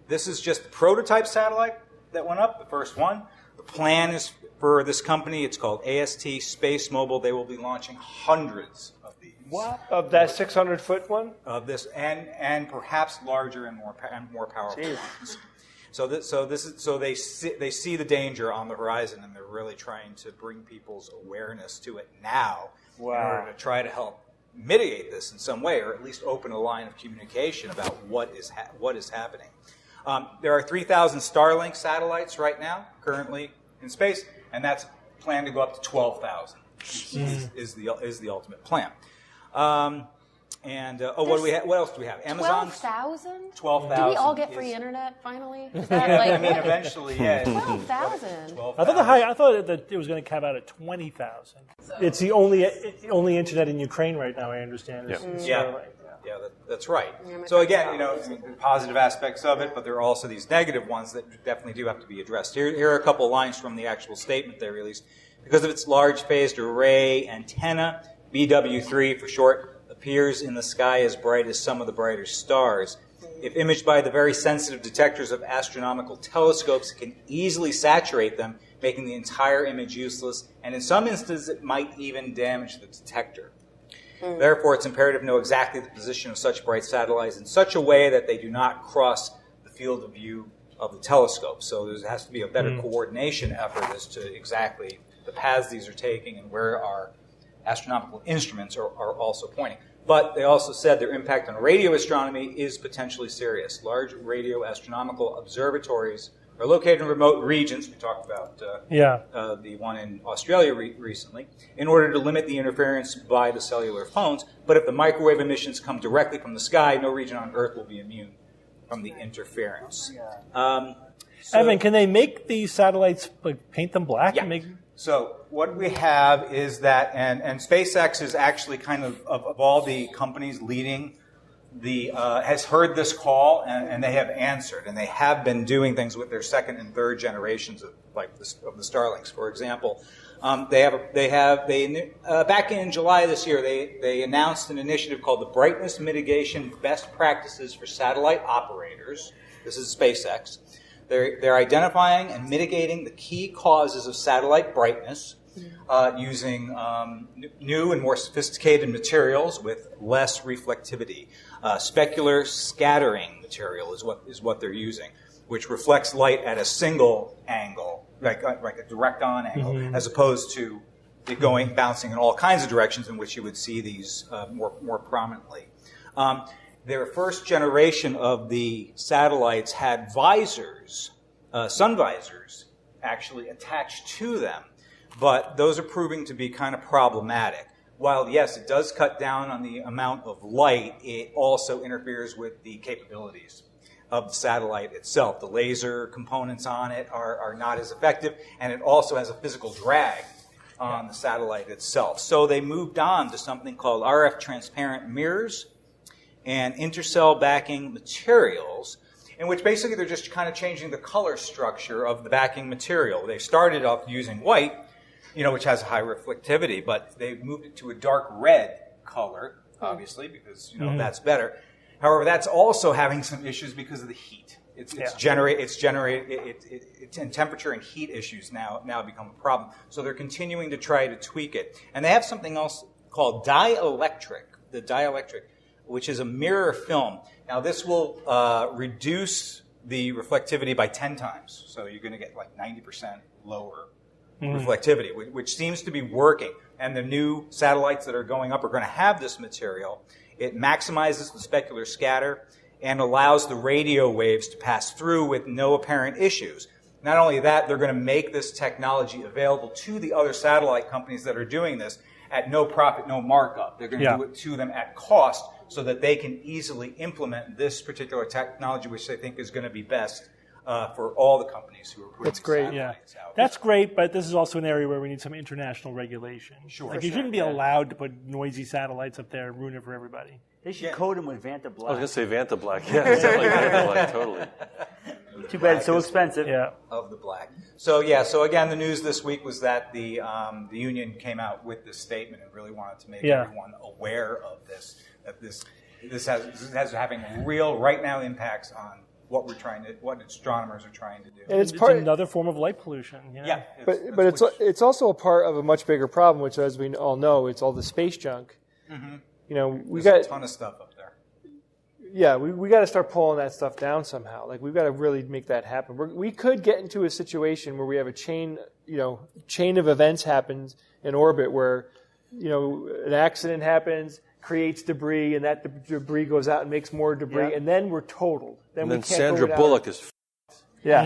This is just the prototype satellite that went up, the first one. The plan is For this company, it's called AST Space Mobile. They will be launching hundreds of these. What? Of that 600-foot one? Of this, and perhaps larger and more powerful ones. So they see the danger on the horizon, and they're really trying to bring people's awareness to it now in order to try to help mitigate this in some way, or at least open a line of communication about what is happening. There are 3,000 Starlink satellites right now, currently in space, and that's planned to go up to 12,000. Is the ultimate plan. What do we have? What else do we have? Amazon. 12,000? 12,000. Do we all get free internet finally? Is that like, I mean, eventually, yeah. 12,000. I thought that it was going to cap out at 20,000. It's the only internet in Ukraine right now, I understand. Yeah, that's right. So again, the positive aspects of it, but there are also these negative ones that definitely do have to be addressed. Here are a couple lines from the actual statement they released. Because of its large phased array antenna, BW3 for short, appears in the sky as bright as some of the brighter stars. If imaged by the very sensitive detectors of astronomical telescopes, it can easily saturate them, making the entire image useless, and in some instances it might even damage the detector. Therefore, it's imperative to know exactly the position of such bright satellites in such a way that they do not cross the field of view of the telescope. So there has to be a better coordination effort as to exactly the paths these are taking and where our astronomical instruments are also pointing. But they also said their impact on radio astronomy is potentially serious. Large radio astronomical observatories are located in remote regions. We talked about the one in Australia recently, in order to limit the interference by the cellular phones. But if the microwave emissions come directly from the sky, no region on Earth will be immune from the interference. Evan, can they make these satellites, paint them black? Yeah. So what we have is that, and SpaceX is actually kind of all the companies leading has heard this call, and they have answered, and they have been doing things with their second and third generations of the Starlinks. For example, back in July this year, they announced an initiative called the Brightness Mitigation Best Practices for Satellite Operators. This is SpaceX. They're identifying and mitigating the key causes of satellite brightness using new and more sophisticated materials with less reflectivity. Specular scattering material is what they're using, which reflects light at a single angle, like a direct-on angle, as opposed to it bouncing in all kinds of directions in which you would see these more prominently. Their first generation of the satellites had visors, sun visors, actually attached to them, but those are proving to be kind of problematic. While, yes, it does cut down on the amount of light, it also interferes with the capabilities of the satellite itself. The laser components on it are not as effective, and it also has a physical drag on the satellite itself. So they moved on to something called RF transparent mirrors and intercell backing materials, in which basically they're just kind of changing the color structure of the backing material. They started off using white, which has high reflectivity, but they moved it to a dark red color, obviously, because that's better. However, that's also having some issues because of the heat. And temperature and heat issues now become a problem. So they're continuing to try to tweak it, and they have something else called dielectric, which is a mirror film. Now, this will reduce the reflectivity by 10 times. So you're going to get like 90% lower reflectivity, which seems to be working. And the new satellites that are going up are going to have this material. It maximizes the specular scatter and allows the radio waves to pass through with no apparent issues. Not only that, they're going to make this technology available to the other satellite companies that are doing this at no profit, no markup. They're going to do it to them at cost, so that they can easily implement this particular technology, which they think is going to be best for all the companies who are putting satellites out. That's great, but this is also an area where we need some international regulation. Sure. You shouldn't be allowed to put noisy satellites up there and ruin it for everybody. They should code them with Vanta Black. I was going to say Vanta Black. Yeah, exactly. Vanta Black, totally. Too bad it's so expensive. Yeah. Of the black. So again, the news this week was that the union came out with this statement and really wanted to make everyone aware of this. That this has having real right now impacts on what astronomers are trying to do. And it's another form of light pollution. You know? Yeah, but it's also a part of a much bigger problem, which, as we all know, it's all the space junk. Mm-hmm. You know, we There's got a ton of stuff up there. Yeah, we got to start pulling that stuff down somehow. Like, we've got to really make that happen. We could get into a situation where we have a chain of events happens in orbit where, an accident happens, creates debris, and that debris goes out and makes more debris, and then we're totaled. Then we can't Sandra go Bullock is. Yeah.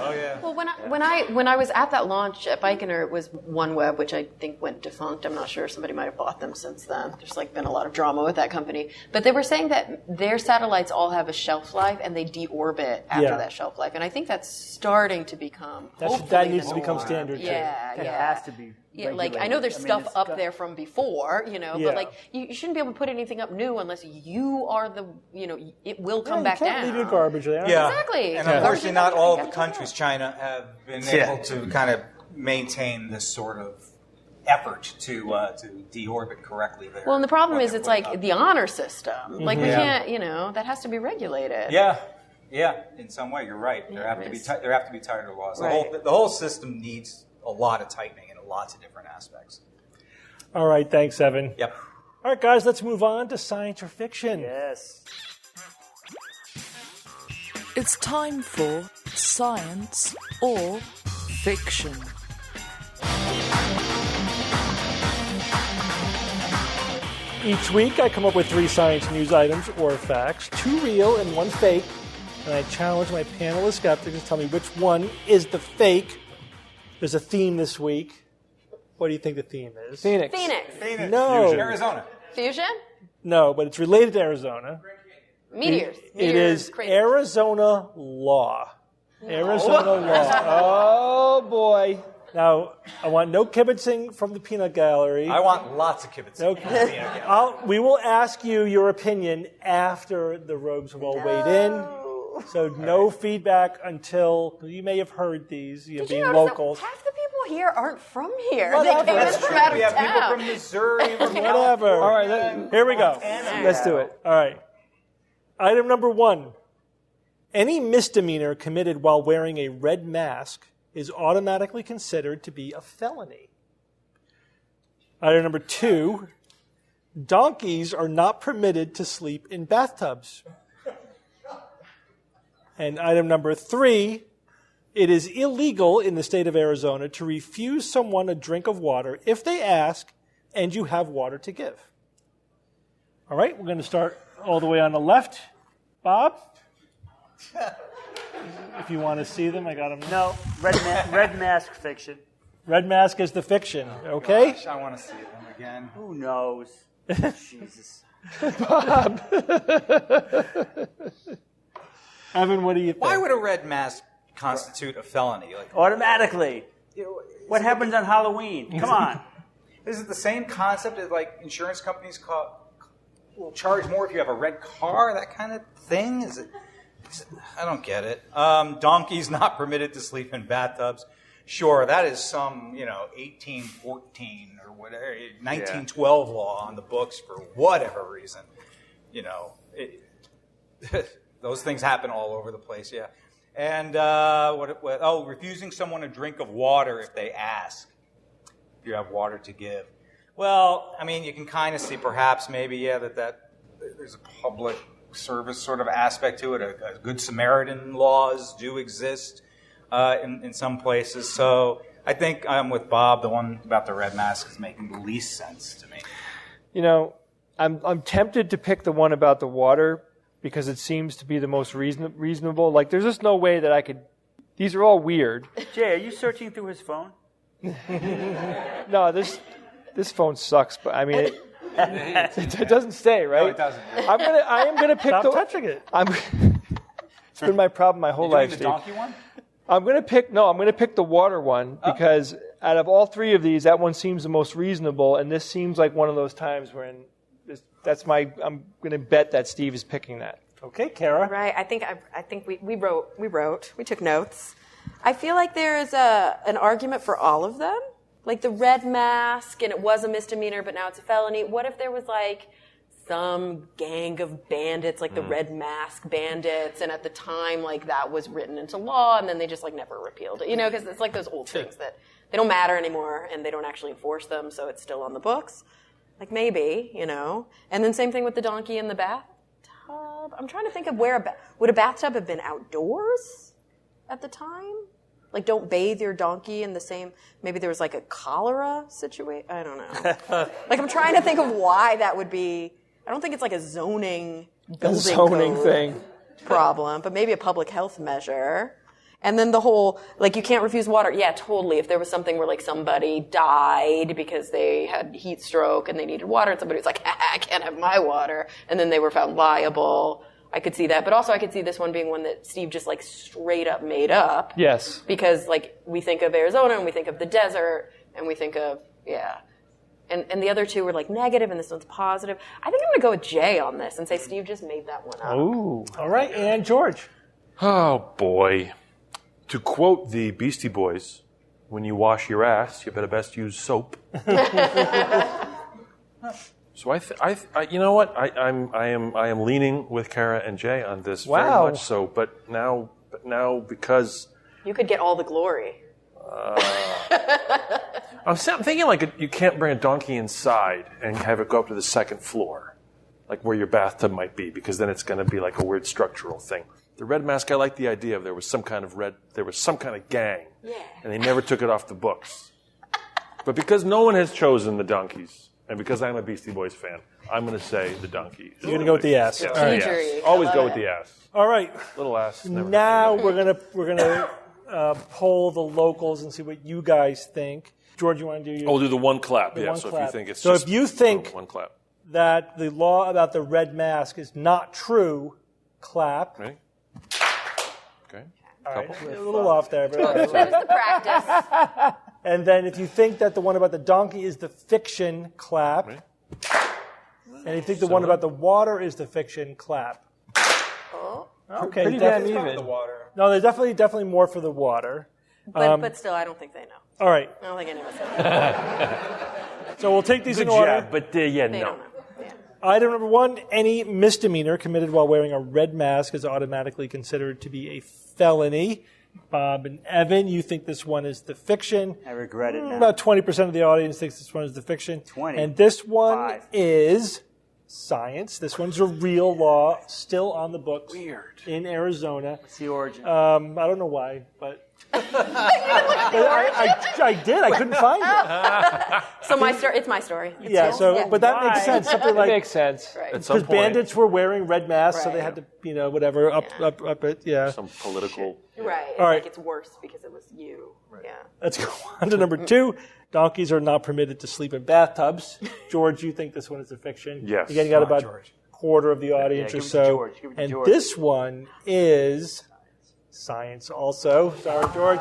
Oh yeah. Well, when I was at that launch at Baikonur, it was OneWeb, which I think went defunct. I'm not sure. Somebody might have bought them since then. There's been a lot of drama with that company. But they were saying that their satellites all have a shelf life and they deorbit after that shelf life. And I think that's starting to become that needs to become standard too. Yeah, It has to be. Yeah, I know there's stuff up there from before, but you shouldn't be able to put anything up new unless you are the, it will come back you can't down. leave your garbage there. Yeah, Exactly. And Yeah. unfortunately, not all of the countries, China, have been able to kind of maintain this sort of effort to deorbit correctly there. Well, and the problem is it's the honor system. We can't, that has to be regulated. Yeah. In some way, you're right. There have to be tighter laws. The whole system needs a lot of tightening in lots of different aspects. All right, thanks, Evan. Yep. All right, guys, let's move on to science or fiction. Yes. It's time for science or fiction. Each week, I come up with 3 science news items or facts, 2 real and 1 fake, and I challenge my panel of skeptics to tell me which one is the fake. There's a theme this week. What do you think the theme is? Phoenix. No. Fusion. Arizona. Fusion? No, but it's related to Arizona. Meteors. It is craters. Arizona law. Arizona law. Oh, boy. Now, I want no kibitzing from the peanut gallery. I want lots of kibitzing. Okay. We will ask you your opinion after the rogues have all weighed in. So no feedback until you may have heard these. Did being you notice locals. that half the people here aren't from here? Whatever. They came in from out of We have people town. from Missouri. From Whatever. All right, Here we go. let's do it. All right. Item number 1. Any misdemeanor committed while wearing a red mask is automatically considered to be a felony. Item number 2. Donkeys are not permitted to sleep in bathtubs. And item number 3. It is illegal in the state of Arizona to refuse someone a drink of water if they ask and you have water to give. All right, we're going to start all the way on the left. Bob? If you want to see them, I got them. No, red mask fiction. Red mask is the fiction, okay? Gosh, I want to see them again. Who knows? Jesus. Evan, what do you think? Why would a red mask constitute a felony? Automatically. What happens on Halloween? Come on. Is it the same concept as insurance companies will charge more if you have a red car? That kind of thing? Is it I don't get it. Donkeys not permitted to sleep in bathtubs. Sure, that is some 1814 or whatever 1912 law on the books for whatever reason. Those things happen all over the place. Yeah. And refusing someone a drink of water if they ask. If you have water to give. Well, I mean, you can kind of see perhaps maybe, that there's a public service sort of aspect to it. A Good Samaritan laws do exist in some places. So I think I'm with Bob. The one about the red mask is making the least sense to me. I'm tempted to pick the one about the water because it seems to be the most reasonable. There's just no way that I could. These are all weird. Jay, are you searching through his phone? No, this phone sucks. But I mean, it doesn't stay, right? No, it doesn't. I am gonna pick Stop touching it. It's been my problem my whole life, the Steve. donkey one? I'm going to pick the water one because out of all 3 of these, that one seems the most reasonable, and this seems like one of those times when I'm going to bet that Steve is picking that. Okay, Kara. Right. I think we took notes. I feel like there is an argument for all of them. Like the red mask, and it was a misdemeanor, but now it's a felony. What if there was some gang of bandits, like the Red Mask bandits, and at the time, like, that was written into law, and then they just, like, never repealed it, you know, because it's like those old things that they don't matter anymore, and they don't actually enforce them, so it's still on the books. Like, maybe, you know. And then same thing with the donkey in the bathtub. I'm trying to think of where would a bathtub have been outdoors at the time? Like, don't bathe your donkey in the same, maybe there was like a cholera situation. I don't know. Like, I'm trying to think of why that would be. I don't think it's like a zoning building code thing problem, but maybe a public health measure. And then the whole, like, you can't refuse water. Yeah, totally. If there was something where, like, somebody died because they had heat stroke and they needed water, and somebody was like, I can't have my water, and then they were found liable, I could see that. But also I could see this one being one that Steve just, like, straight up made up. Yes. Because, like, we think of Arizona, and we think of the desert, and we think of, And the other two were, like, negative, and this one's positive. I think I'm going to go with Jay on this and say Steve just made that one up. Ooh. All right, and George. Oh, boy. To quote the Beastie Boys, when you wash your ass, you better best use soap. So you know what? I am leaning with Kara and Jay on this very much so. But now because you could get all the glory. I'm thinking like you can't bring a donkey inside and have it go up to the second floor, like where your bathtub might be, because then it's going to be like a weird structural thing. The Red Mask, I like the idea of there was some kind of gang, and they never took it off the books. But because no one has chosen the donkeys, and because I'm a Beastie Boys fan, I'm going to say the donkey. You're going to go with the ass. Yeah. All right. Always go with the ass. All right. Little ass. Now we're gonna poll the locals and see what you guys think. George, you want to do your? We'll do the one clap. One so clap. if you think it's so just if you think one clap that the law about the Red Mask is not true, clap. Ready? Okay. All right. A little off there, but That was the practice. And then if you think that the one about the donkey is the fiction, clap. Ready? And if you think the one about the water is the fiction, clap. Oh. Okay. Pretty damn even. The water. No, there's definitely more for the water. But still, I don't think they know. All right. I don't think any of us know. So we'll take these Good in order. job, but They no. don't know. Yeah. Item number 1, any misdemeanor committed while wearing a red mask is automatically considered to be a felony. Bob and Evan, you think this one is the fiction. I regret it now. About 20% of the audience thinks this one is the fiction. 20. And this one 5. is science. This one's a real law, still on the books. Weird. In Arizona. What's the origin? I don't know why, but... I did. I couldn't find it. So it's my story. It's Yeah, yours? so, but that makes sense. Something It like... makes sense. Right. At some Because point, bandits were wearing red masks, so they Right. had to, whatever, up it, yeah. some political. Right. All right. Like it's worse because it was you. Right. Yeah. Let's go on to number 2. Donkeys are not permitted to sleep in bathtubs. George, you think this one is a fiction? Yes. Again, you got about George. a quarter of the audience give or it to so. George. Give it to And George. this one is science also. Sorry, George.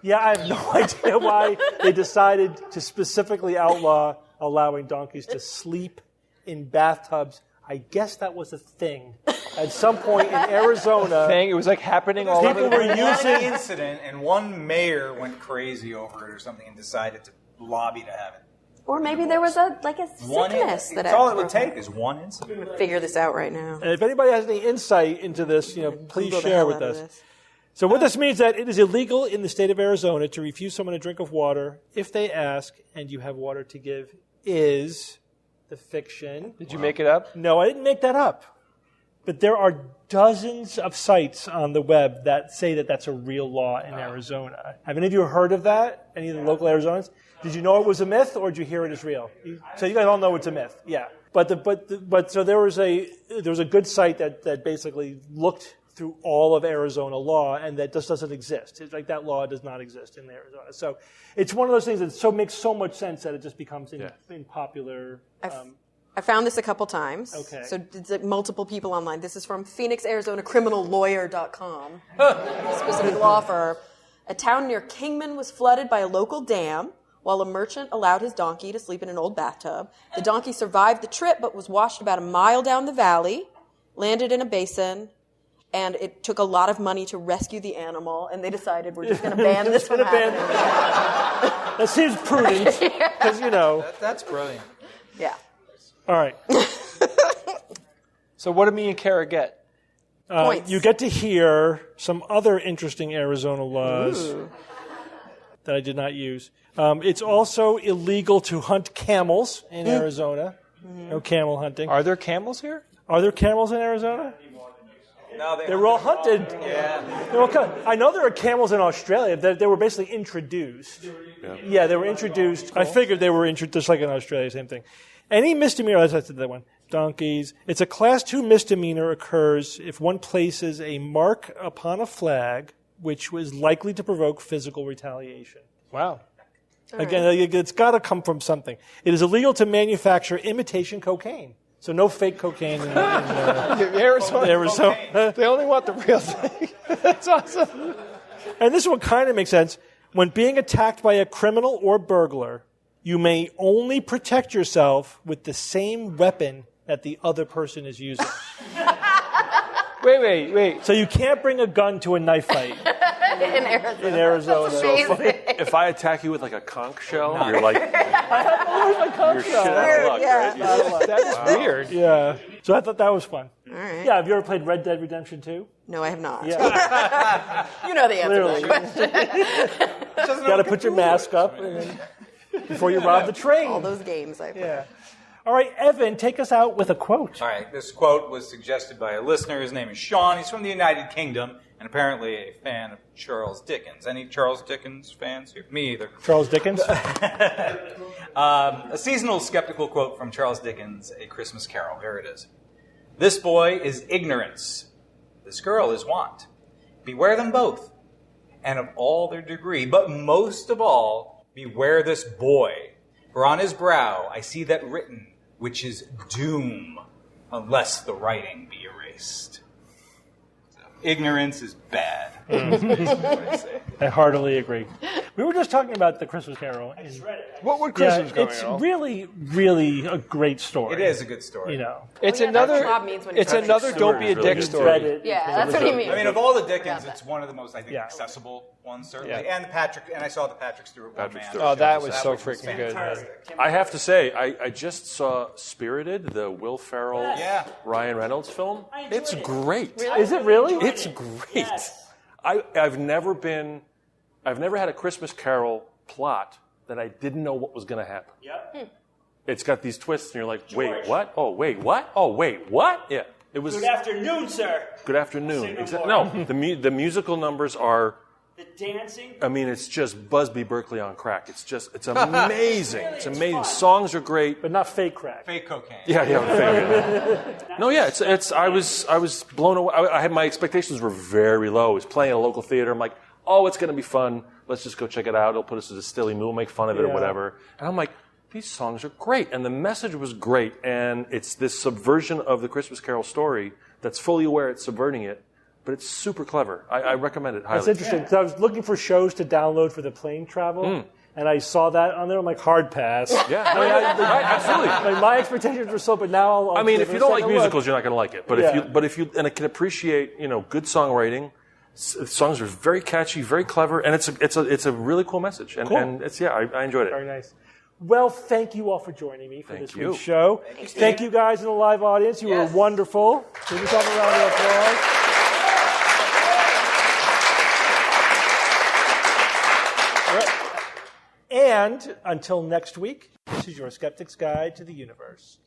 Yeah, I have no idea why they decided to specifically outlaw allowing donkeys to sleep in bathtubs. I guess that was a thing at some point in Arizona. It was like happening all People over. were using incident, and one mayor went crazy over it or something and decided to lobby to have it. Or maybe there was a sickness that That's all it would take is one incident. Figure this out right now. And if anybody has any insight into this, please Google the share hell with out of us. this. So what this means that it is illegal in the state of Arizona to refuse someone a drink of water if they ask and you have water to give is the fiction. Did you make it up? No, I didn't make that up. But there are dozens of sites on the web that say that that's a real law in Arizona. Have any of you heard of that? Any of the local Arizonans? Did you know it was a myth, or did you hear it as real? So you guys all know it's a myth, yeah. But so there was a good site that basically looked through all of Arizona law, and that just doesn't exist. It's like that law does not exist in Arizona. So it's one of those things that makes so much sense that it just becomes in popular. I found this a couple times. Okay. So it's like multiple people online. This is from PhoenixArizonaCriminalLawyer.com, specific law firm. A town near Kingman was flooded by a local dam while a merchant allowed his donkey to sleep in an old bathtub. The donkey survived the trip but was washed about a mile down the valley, landed in a bason, and it took a lot of money to rescue the animal, and they decided we're just going to ban this from happening. That seems prudent, because That's brilliant. Yeah. All right. So what do me and Kara get? Points. You get to hear some other interesting Arizona laws that I did not use. It's also illegal to hunt camels in Arizona. No camel hunting. Are there camels here? Are there camels in Arizona? No, They were all hunted. Yeah. I know there are camels in Australia. They were basically introduced. Yeah, they were introduced. I figured they were introduced just like in Australia, same thing. Any misdemeanor, as I said that one, donkeys. It's a Class 2 misdemeanor occurs if one places a mark upon a flag which was likely to provoke physical retaliation. Wow. Again, it's got to come from something. It is illegal to manufacture imitation cocaine. So no fake cocaine in Arizona. They only want the real thing. That's awesome. And this one kind of makes sense. When being attacked by a criminal or burglar, you may only protect yourself with the same weapon that the other person is using. Wait. So you can't bring a gun to a knife fight in Arizona. in Arizona. That's amazing. If I attack you with like a conch shell, you're like, You're shit out of luck, Yeah. right? That's weird. Yeah. So I thought that was fun. All right. Yeah, have you ever played Red Dead Redemption 2? No, I have not. Yeah. You know the answer Clearly. to that question. You got to put your mask up and then, before you rob the train. All those games I've played. Yeah. All right, Evan, take us out with a quote. All right, this quote was suggested by a listener. His name is Sean. He's from the United Kingdom and apparently a fan of Charles Dickens. Any Charles Dickens fans here? Me either. Charles Dickens? A seasonal skeptical quote from Charles Dickens, A Christmas Carol. Here it is. This boy is ignorance. This girl is want. Beware them both, and of all their degree, but most of all, beware this boy. For on his brow I see that written, which is doom, unless the writing be erased. So, ignorance is bad. That's what I say. I heartily agree. We were just talking about the Christmas Carol. What would Christmas Carol? It's really, really a great story. It is a good story. You know. It's yeah, another. that's what Bob means when he It's says another. it. Don't be a Really dick good. story. Yeah, that's what he means. I mean, of all the Dickens, it's one of the most, I think, Yeah. accessible ones, certainly. Yeah. And I saw the Patrick Stewart one man. Stewart. Oh, that show, was so so was freaking good. fantastic. I have to say, I just saw Spirited, the Will Ferrell, Yeah. Ryan Reynolds film. It's great. Is it really? It's great. I've never had a Christmas Carol plot that I didn't know what was going to happen. Yep. It's got these twists, and you're like, wait, what? Oh, wait, what? Oh, wait, what? Yeah, it was. Good afternoon, sir. Good afternoon. Sing Exactly. along. No, the musical numbers are. The dancing. I mean, it's just Busby Berkeley on crack. It's amazing. It's amazing. Songs are great. But not fake crack. Fake cocaine. Yeah. No, yeah. It's. I was blown away. I had my expectations were very low. It was playing at a local theater. I'm like, oh, it's going to be fun. Let's just go check it out. It'll put us as a silly movie. We'll make fun of it or whatever. And I'm like, these songs are great, and the message was great. And it's this subversion of the Christmas Carol story that's fully aware it's subverting it. But it's super clever. I recommend it highly. That's interesting because I was looking for shows to download for the plane travel, and I saw that on there. I'm like, hard pass. Yeah, right, absolutely. Like, my expectations were so, but now I'll I mean, give if it you a don't like second look. musicals, you're not going to like it. But if you and I can appreciate, good songwriting. Songs are very catchy, very clever, and it's a really cool message. And, Cool. and it's I enjoyed it. Very nice. Well, thank you all for joining me for Thank this you. week's show. Thank you guys in the live audience. You were wonderful. Give yourself a round of applause. And until next week, this is your Skeptic's Guide to the Universe.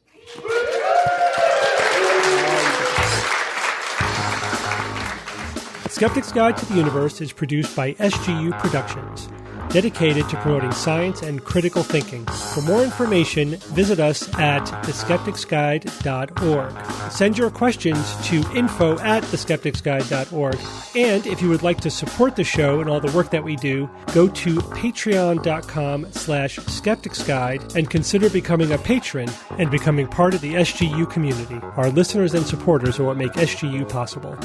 Skeptic's Guide to the Universe is produced by SGU Productions, dedicated to promoting science and critical thinking. For more information, visit us at theskepticsguide.org. Send your questions to info@theskepticsguide.org. And if you would like to support the show and all the work that we do, go to patreon.com/skepticsguide and consider becoming a patron and becoming part of the SGU community. Our listeners and supporters are what make SGU possible.